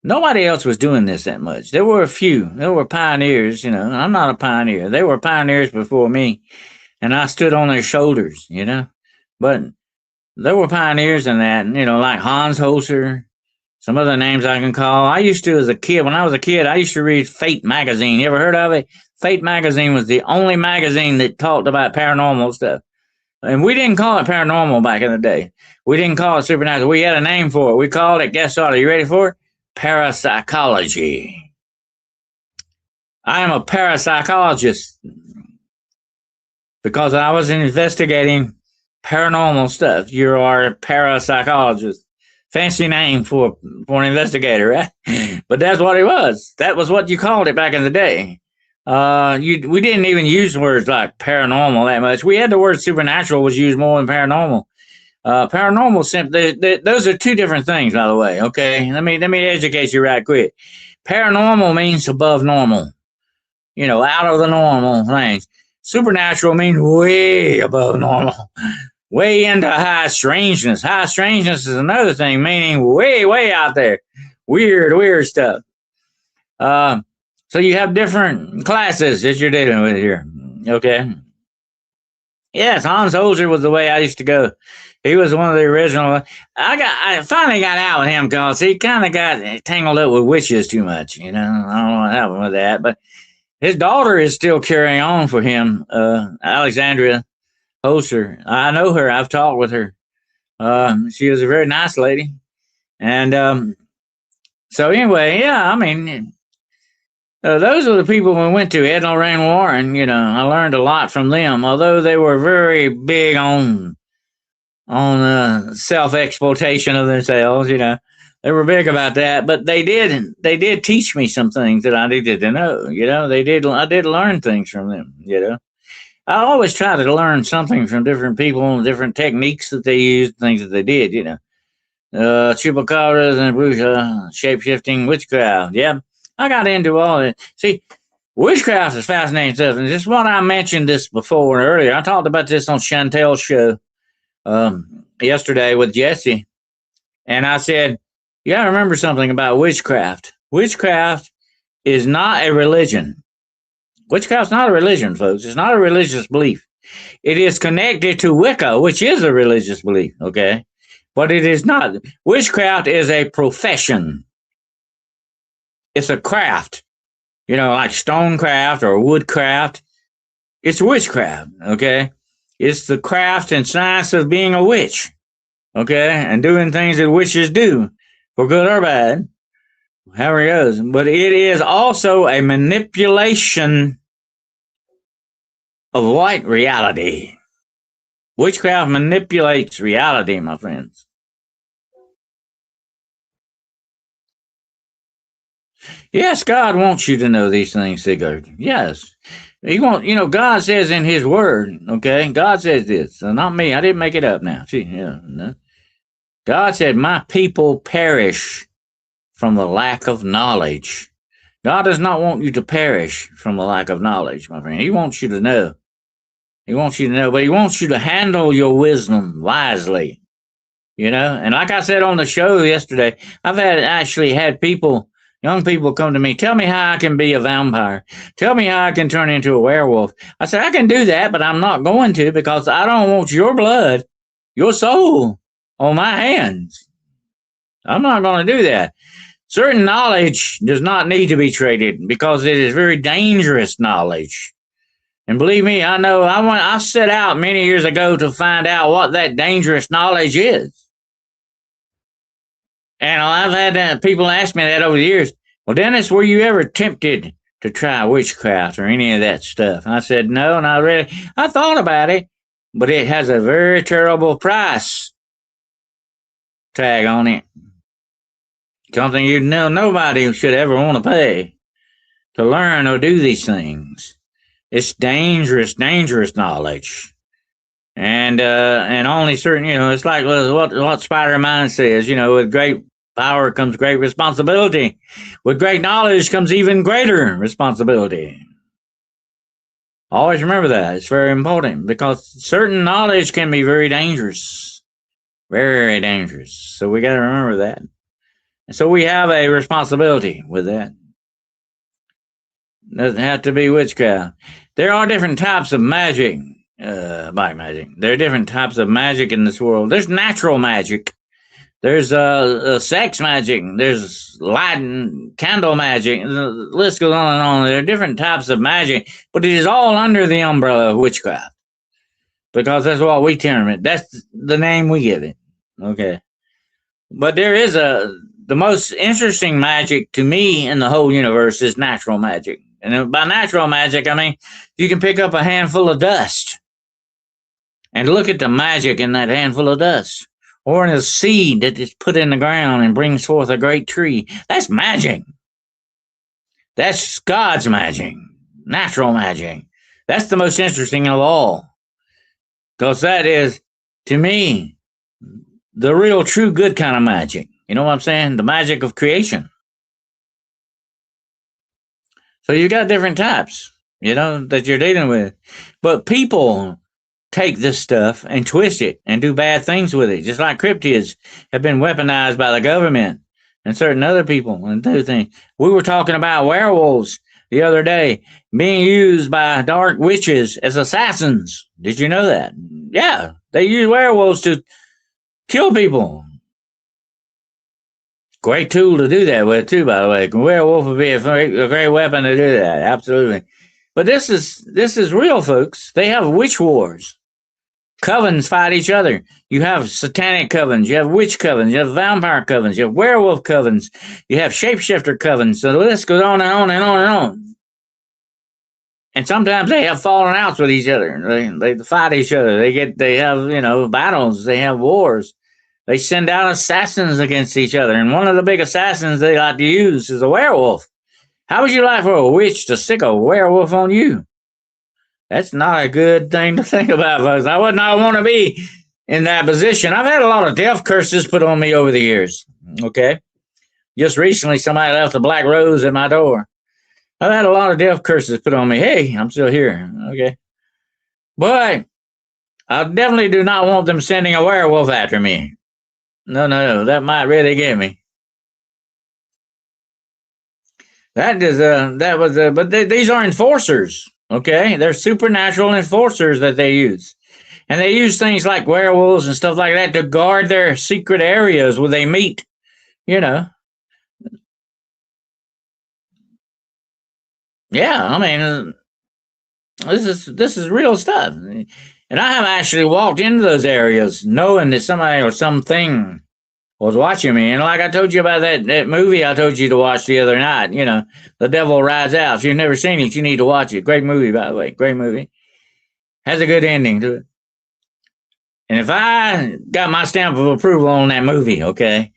nobody else was doing this that much. There were a few. There were pioneers. I'm not a pioneer. They were pioneers before me, and I stood on their shoulders. But there were pioneers in that, like Hans Holzer, some other names I can call. I used to, as a kid, when I was a kid, I used to read Fate magazine. You ever heard of it? Fate magazine was the only magazine that talked about paranormal stuff. And we didn't call it paranormal back in the day. We didn't call it supernatural. We had a name for it. We called it, guess what? Are you ready for it? Parapsychology. I am a parapsychologist because I was investigating paranormal stuff. You are a parapsychologist. Fancy name for an investigator, right? But that's what it was. That was what you called it back in the day. We didn't even use words like paranormal that much. We had the word supernatural was used more than paranormal. Paranormal, simply, those are two different things, by the way. Okay, let me educate you right quick. Paranormal means above normal, out of the normal things. Supernatural means way above normal, way into high strangeness. High strangeness is another thing, meaning way, way out there, weird stuff. So you have different classes that you're dealing with here. Okay. Yes, Hans Holzer was the way I used to go. He was one of the original. I finally got out with him because he kind of got tangled up with witches too much. I don't know what happened with that, but his daughter is still carrying on for him, Alexandria Holzer. I know her. I've talked with her. She is a very nice lady. And so anyway, yeah, I mean, those are the people we went to. Ed and Lorraine Warren, I learned a lot from them, although they were very big on self-exploitation of themselves. They were big about that, but they did teach me some things that I needed to know. I did learn things from them. I always try to learn something from different people and different techniques that they used, things that they did. Chupacabras and shape-shifting witchcraft. Yeah, I got into all that. See, witchcraft is fascinating stuff, and this is what I mentioned this before and earlier. I talked about this on Chantel's show yesterday with Jesse, and I said, you got to remember something about witchcraft. Witchcraft is not a religion. Witchcraft's not a religion, folks. It's not a religious belief. It is connected to Wicca, which is a religious belief, okay? But it is not. Witchcraft is a profession. It's a craft, like stonecraft or woodcraft. It's witchcraft, okay? It's the craft and science of being a witch, okay? And doing things that witches do, for good or bad, however it goes. But it is also a manipulation of white reality. Witchcraft manipulates reality, my friends. Yes, God wants you to know these things, Sigurd. Yes. God says in his word, okay? God says this, so not me. I didn't make it up now. No. God said, my people perish from the lack of knowledge. God does not want you to perish from the lack of knowledge, my friend. He wants you to know. He wants you to know, but he wants you to handle your wisdom wisely, And like I said on the show yesterday, I've actually had young people come to me, tell me how I can be a vampire. Tell me how I can turn into a werewolf. I said, I can do that, but I'm not going to because I don't want your blood, your soul on my hands. I'm not going to do that. Certain knowledge does not need to be traded because it is very dangerous knowledge. And believe me, I know I set out many years ago to find out what that dangerous knowledge is. And I've had people ask me that over the years. Well, Dennis, were you ever tempted to try witchcraft or any of that stuff? And I said, no, not really. I thought about it, but it has a very terrible price tag on it. Something nobody should ever want to pay to learn or do these things. It's dangerous knowledge. And only certain, it's like what Spider-Man says, with great power comes great responsibility. With great knowledge comes even greater responsibility. Always remember that. It's very important because certain knowledge can be very dangerous. Very dangerous. So we got to remember that. And so we have a responsibility with that. Doesn't have to be witchcraft. There are different types of magic, black magic. There are different types of magic in this world. There's natural magic. There's sex magic. There's light and candle magic. The list goes on and on. There are different types of magic, but it is all under the umbrella of witchcraft because that's what we term it. That's the name we give it. Okay. But there is the most interesting magic to me in the whole universe is natural magic. And by natural magic, I mean you can pick up a handful of dust and look at the magic in that handful of dust, or in a seed that is put in the ground and brings forth a great tree. That's magic. That's God's magic, natural magic. That's the most interesting of all, because that is, to me, the real, true, good kind of magic. You know what I'm saying? The magic of creation. So you got different types, that you're dealing with. But people take this stuff and twist it and do bad things with it, just like cryptids have been weaponized by the government and certain other people and do things. We were talking about werewolves the other day being used by dark witches as assassins. Did you know that? Yeah, they use werewolves to kill people. Great tool to do that with, too, by the way. Werewolf would be a great weapon to do that, absolutely. But this is real, folks. They have witch wars. Covens fight each other. You have satanic covens. You have witch covens. You have vampire covens. You have werewolf covens. You have shapeshifter covens. So the list goes on and on and on and on. And sometimes they have fallen outs with each other. They fight each other. They have battles. They have wars. They send out assassins against each other. And one of the big assassins they like to use is a werewolf. How would you like for a witch to stick a werewolf on you? That's not a good thing to think about, folks. I would not want to be in that position. I've had a lot of death curses put on me over the years. Okay. Just recently, somebody left a black rose at my door. I've had a lot of death curses put on me. Hey, I'm still here. Okay. But I definitely do not want them sending a werewolf after me. No. That might really get me. But these are enforcers. Okay, they're supernatural enforcers that they use. And they use things like werewolves and stuff like that to guard their secret areas where they meet, Yeah, I mean, this is real stuff. And I have actually walked into those areas knowing that somebody or something was watching me. And like I told you about that movie I told you to watch the other night, The Devil Rides Out. If you've never seen it, you need to watch it. Great movie, by the way. Great movie. Has a good ending to it. And if I got my stamp of approval on that movie, okay,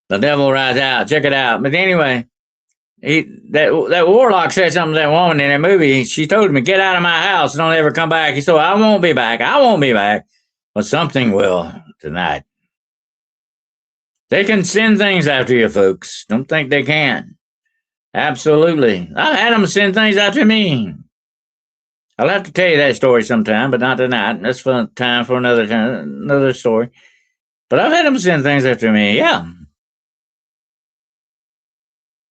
The Devil Rides Out, check it out. But anyway, that warlock said something to that woman in that movie. She told me, get out of my house. Don't ever come back. He said, I won't be back. I won't be back. But something will tonight. They can send things after you, folks. Don't think they can. Absolutely. I've had them send things after me. I'll have to tell you that story sometime, but not tonight. That's fun time for another story. But I've had them send things after me, yeah.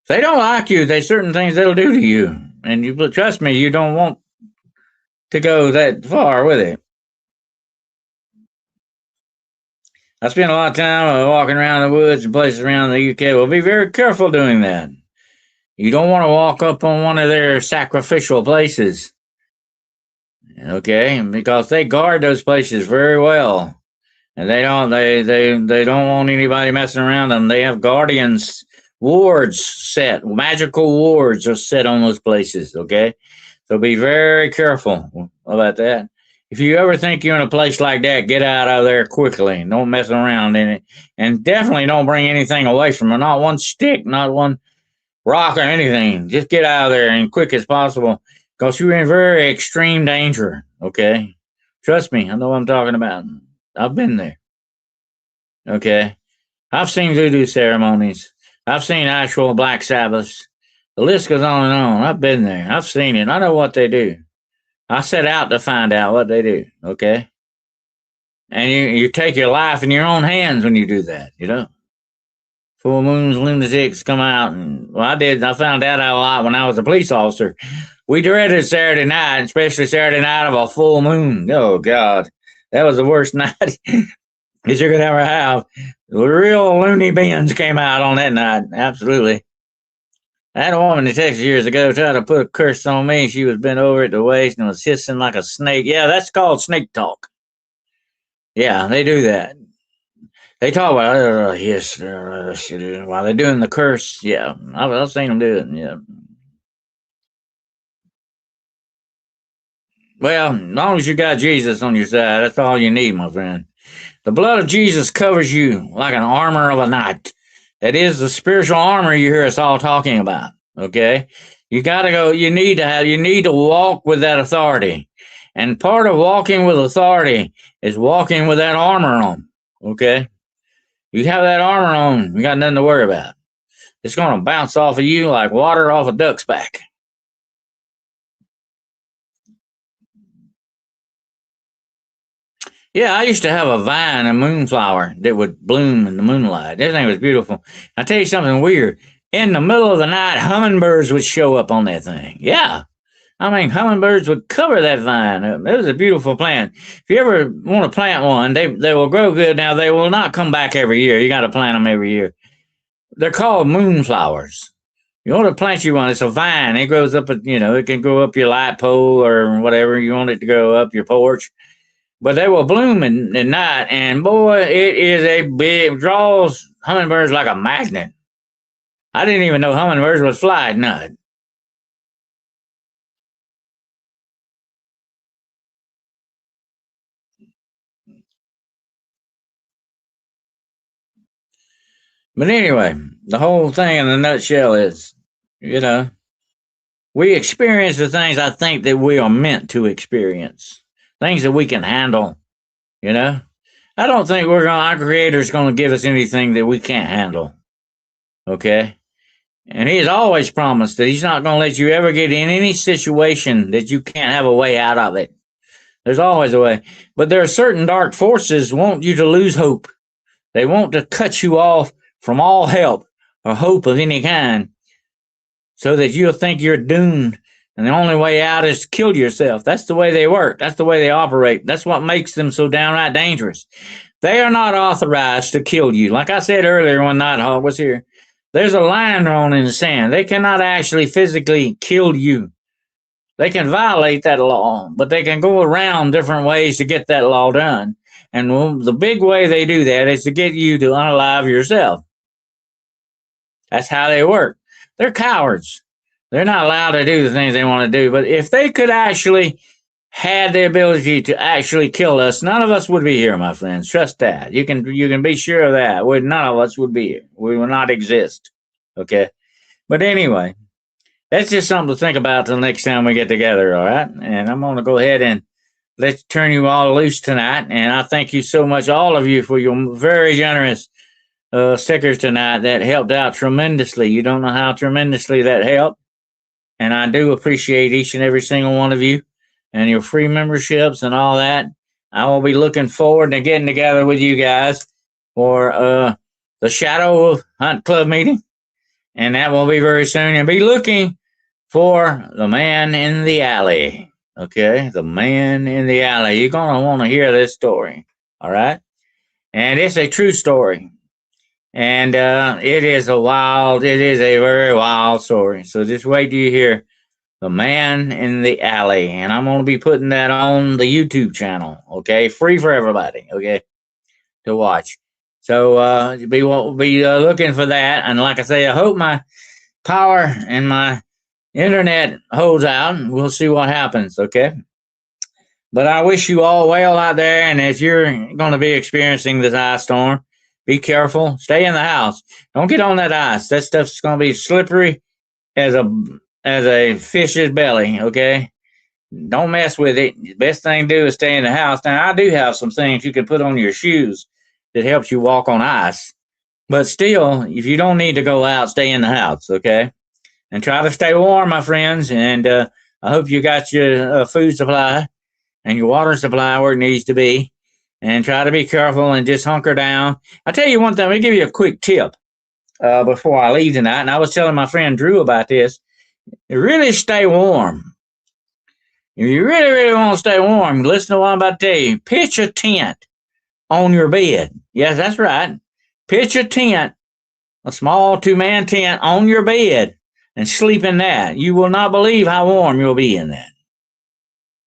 If they don't like you, there's certain things they'll do to you. And you trust me, you don't want to go that far with it. I spend a lot of time walking around the woods and places around the UK. Well, be very careful doing that. You don't want to walk up on one of their sacrificial places. Okay, because they guard those places very well. And they don't want anybody messing around them. They have guardians, wards set, magical wards are set on those places, okay? So be very careful about that. If you ever think you're in a place like that, get out of there quickly. Don't mess around in it. And definitely don't bring anything away from it. Not one stick, not one rock or anything. Just get out of there as quick as possible because you're in very extreme danger, okay? Trust me, I know what I'm talking about. I've been there, okay? I've seen voodoo ceremonies. I've seen actual Black Sabbaths. The list goes on and on. I've been there. I've seen it. I know what they do. I set out to find out what they do, okay? And you take your life in your own hands when you do that, you know. Full moons, lunatics come out, and well, I found out a lot when I was a police officer. We dreaded Saturday night, especially Saturday night of a full moon. Oh God, that was the worst night that you could ever have. The real loony bins came out on that night. Absolutely. I had a woman in Texas years ago try to put a curse on me. She was bent over at the waist and was hissing like a snake. Yeah, that's called snake talk. Yeah, they do that. They talk about yes, while they're doing the curse. Yeah, I've seen them do it. Yeah. Well, as long as you got Jesus on your side, that's all you need, my friend. The blood of Jesus covers you like an armor of a knight. That is the spiritual armor you hear us all talking about. Okay, you got to go. You need to walk with that authority, and part of walking with authority is walking with that armor on. Okay, you have that armor on, you got nothing to worry about. It's going to bounce off of you like water off a duck's back. Yeah, I used to have a vine, a moonflower that would bloom in the moonlight. That thing was beautiful. I tell you something weird. In the middle of the night, hummingbirds would show up on that thing. Yeah. I mean, hummingbirds would cover that vine. It was a beautiful plant. If you ever want to plant one, they will grow good. Now, they will not come back every year. You got to plant them every year. They're called moonflowers. You want to plant you one, it's a vine. It grows up, it can grow up your light pole or whatever you want it to grow up, your porch. But they will bloom at night, and boy, it draws hummingbirds like a magnet. I didn't even know hummingbirds would fly at night. But anyway, the whole thing in a nutshell is, we experience the things I think that we are meant to experience, things that we can handle, I don't think our creator's going to give us anything that we can't handle. Okay? And he has always promised that he's not going to let you ever get in any situation that you can't have a way out of it. There's always a way. But there are certain dark forces want you to lose hope. They want to cut you off from all help or hope of any kind so that you'll think you're doomed. And the only way out is to kill yourself. That's the way they work. That's the way they operate. That's what makes them so downright dangerous. They are not authorized to kill you. Like I said earlier when Nighthawk was here, there's a line drawn in the sand. They cannot actually physically kill you. They can violate that law, but they can go around different ways to get that law done. And the big way they do that is to get you to unalive yourself. That's how they work. They're cowards. They're not allowed to do the things they want to do. But if they could actually had the ability to actually kill us, none of us would be here, my friends. Trust that. You can be sure of that. None of us would be here. We will not exist. Okay? But anyway, that's just something to think about till next time we get together, all right? And I'm going to go ahead and let's turn you all loose tonight. And I thank you so much, all of you, for your very generous stickers tonight. That helped out tremendously. You don't know how tremendously that helped. And I do appreciate each and every single one of you and your free memberships and all that. I will be looking forward to getting together with you guys for the Shadow Hunt Club meeting. And that will be very soon. And be looking for the man in the alley. Okay? The man in the alley. You're going to want to hear this story. All right? And it's a true story. And it is a very wild story. So just wait till you hear The Man in the Alley. And I'm going to be putting that on the YouTube channel. Okay? Free for everybody. Okay? To watch. So be looking for that. And like I say, I hope my power and my internet holds out. We'll see what happens. Okay? But I wish you all well out there. And as you're going to be experiencing this ice storm, be careful. Stay in the house. Don't get on that ice. That stuff's going to be slippery as a fish's belly, okay? Don't mess with it. The best thing to do is stay in the house. Now, I do have some things you can put on your shoes that helps you walk on ice. But still, if you don't need to go out, stay in the house, okay? And try to stay warm, my friends. And I hope you got your food supply and your water supply where it needs to be. and try to be careful and just hunker down. I'll tell you one thing. Let me give you a quick tip before I leave tonight. And I was telling my friend Drew about this. Really stay warm. If you really, really want to stay warm, listen to what I'm about to tell you. Pitch a tent on your bed. Yes, that's right. Pitch a tent, a small 2-man tent on your bed, and sleep in that. You will not believe how warm you'll be in that.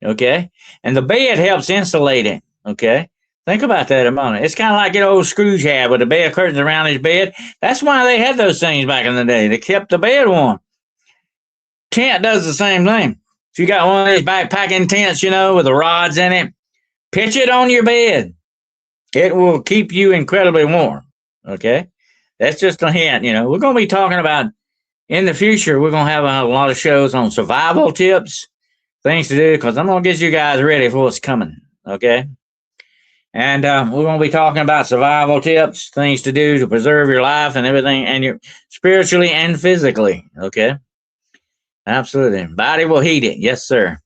Okay? And the bed helps insulate it. Okay? Think about that a moment. It's kind of like an old Scrooge had with the bed curtains around his bed. That's why they had those things back in the day. They kept the bed warm. Tent does the same thing. If you got one of these backpacking tents, with the rods in it, pitch it on your bed. It will keep you incredibly warm. Okay? That's just a hint. We're going to be talking about, in the future, we're going to have a lot of shows on survival tips, things to do, because I'm going to get you guys ready for what's coming. Okay? And we're going to be talking about survival tips, things to do to preserve your life and everything, and your spiritually and physically. Okay? Absolutely. Body will heat it. Yes, sir.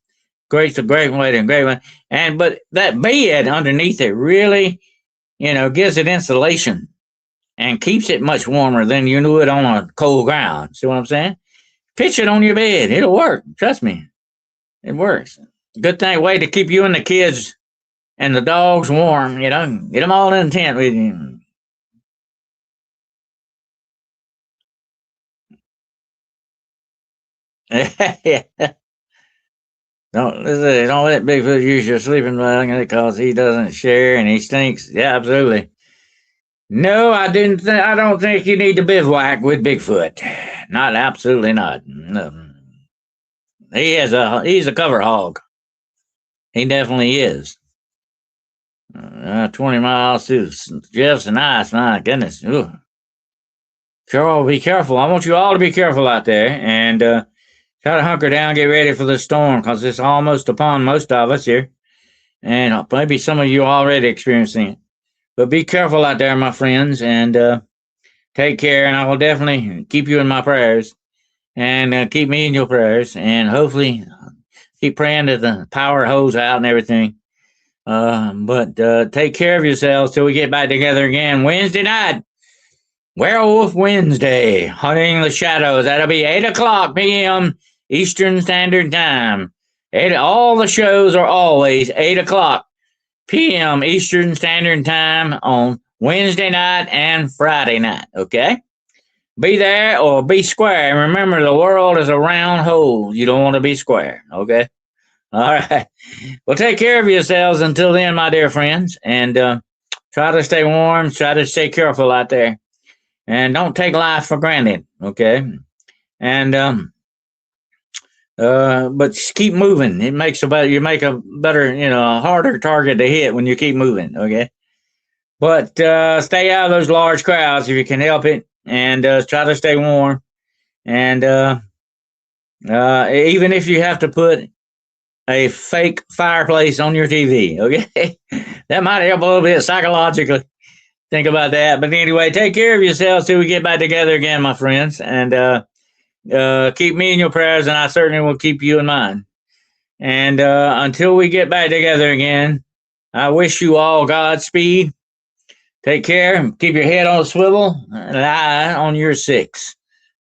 Great way. But that bed underneath it really, gives it insulation and keeps it much warmer than you would on a cold ground. See what I'm saying? Pitch it on your bed. It'll work. Trust me. It works. Good way to keep you and the kids and the dogs warm, Get them all in the tent with you. Yeah. Don't let Bigfoot use your sleeping bag because he doesn't share and he stinks. Yeah, absolutely. No, I don't think you need to bivouac with Bigfoot. Absolutely not. No. He's a cover hog. He definitely is. 20 miles to Jefferson Ice. My goodness. Ooh. Carol, be careful. I want you all to be careful out there and try to hunker down, get ready for the storm because it's almost upon most of us here. And maybe some of you already experiencing it. But be careful out there, my friends, and take care. And I will definitely keep you in my prayers and keep me in your prayers. And hopefully keep praying that the power holds out and everything. But take care of yourselves till we get back together again Wednesday night. Werewolf Wednesday, Hunting the Shadows. That'll be 8:00 p.m. Eastern Standard Time. All the shows are always 8:00 p.m. Eastern Standard Time on Wednesday night and Friday night. Okay? Be there or be square. And remember, the world is a round hole. You don't want to be square. Okay? All right. Well, take care of yourselves until then, my dear friends. And try to stay warm. Try to stay careful out there. And don't take life for granted. Okay? And but just keep moving. It makes you make a better, a harder target to hit when you keep moving. Okay? But stay out of those large crowds if you can help it. And try to stay warm. And even if you have to put a fake fireplace on your TV, okay? That might help a little bit psychologically. Think about that. But anyway, take care of yourselves till we get back together again, my friends. And keep me in your prayers, and I certainly will keep you in mind. And until we get back together again, I wish you all Godspeed. Take care. Keep your head on a swivel and an eye on your 6.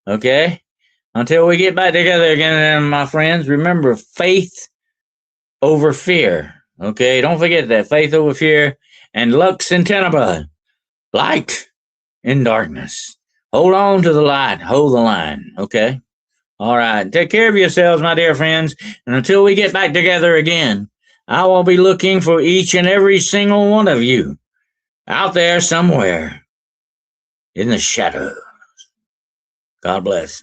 Okay? Until we get back together again, my friends, remember faith over fear. Okay? Don't forget that. Faith over fear and lux in tenebra. Light in darkness. Hold on to the light. Hold the line. Okay? All right. Take care of yourselves, my dear friends. And until we get back together again, I will be looking for each and every single one of you out there somewhere in the shadows. God bless.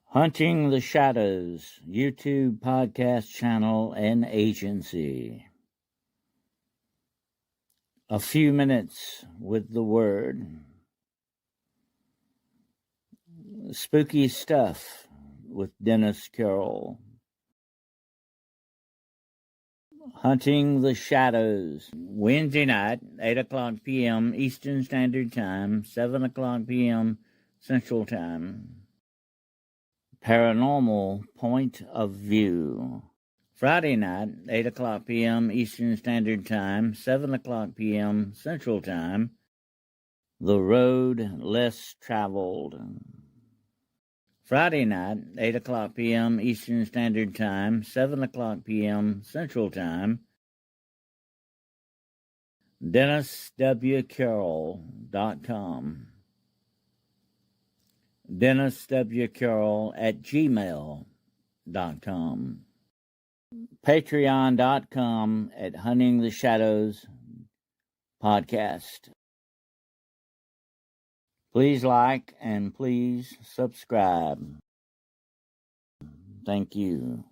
Hunting the Shadows, YouTube podcast channel and agency. A few minutes with the word. Spooky stuff with Dennis Carroll. Hunting the Shadows, Wednesday night, 8:00 p.m. Eastern Standard Time, 7:00 p.m. Central Time. Paranormal Point of View. Friday night, 8 o'clock p.m. Eastern Standard Time, 7 o'clock p.m. Central Time. The Road Less Traveled. Friday night, 8 o'clock p.m. Eastern Standard Time, 7 o'clock p.m. Central Time. DennisWCarroll.com. DennisWCarroll@gmail.com. Patreon.com @Hunting the Shadows Podcast. Please like and please subscribe. Thank you.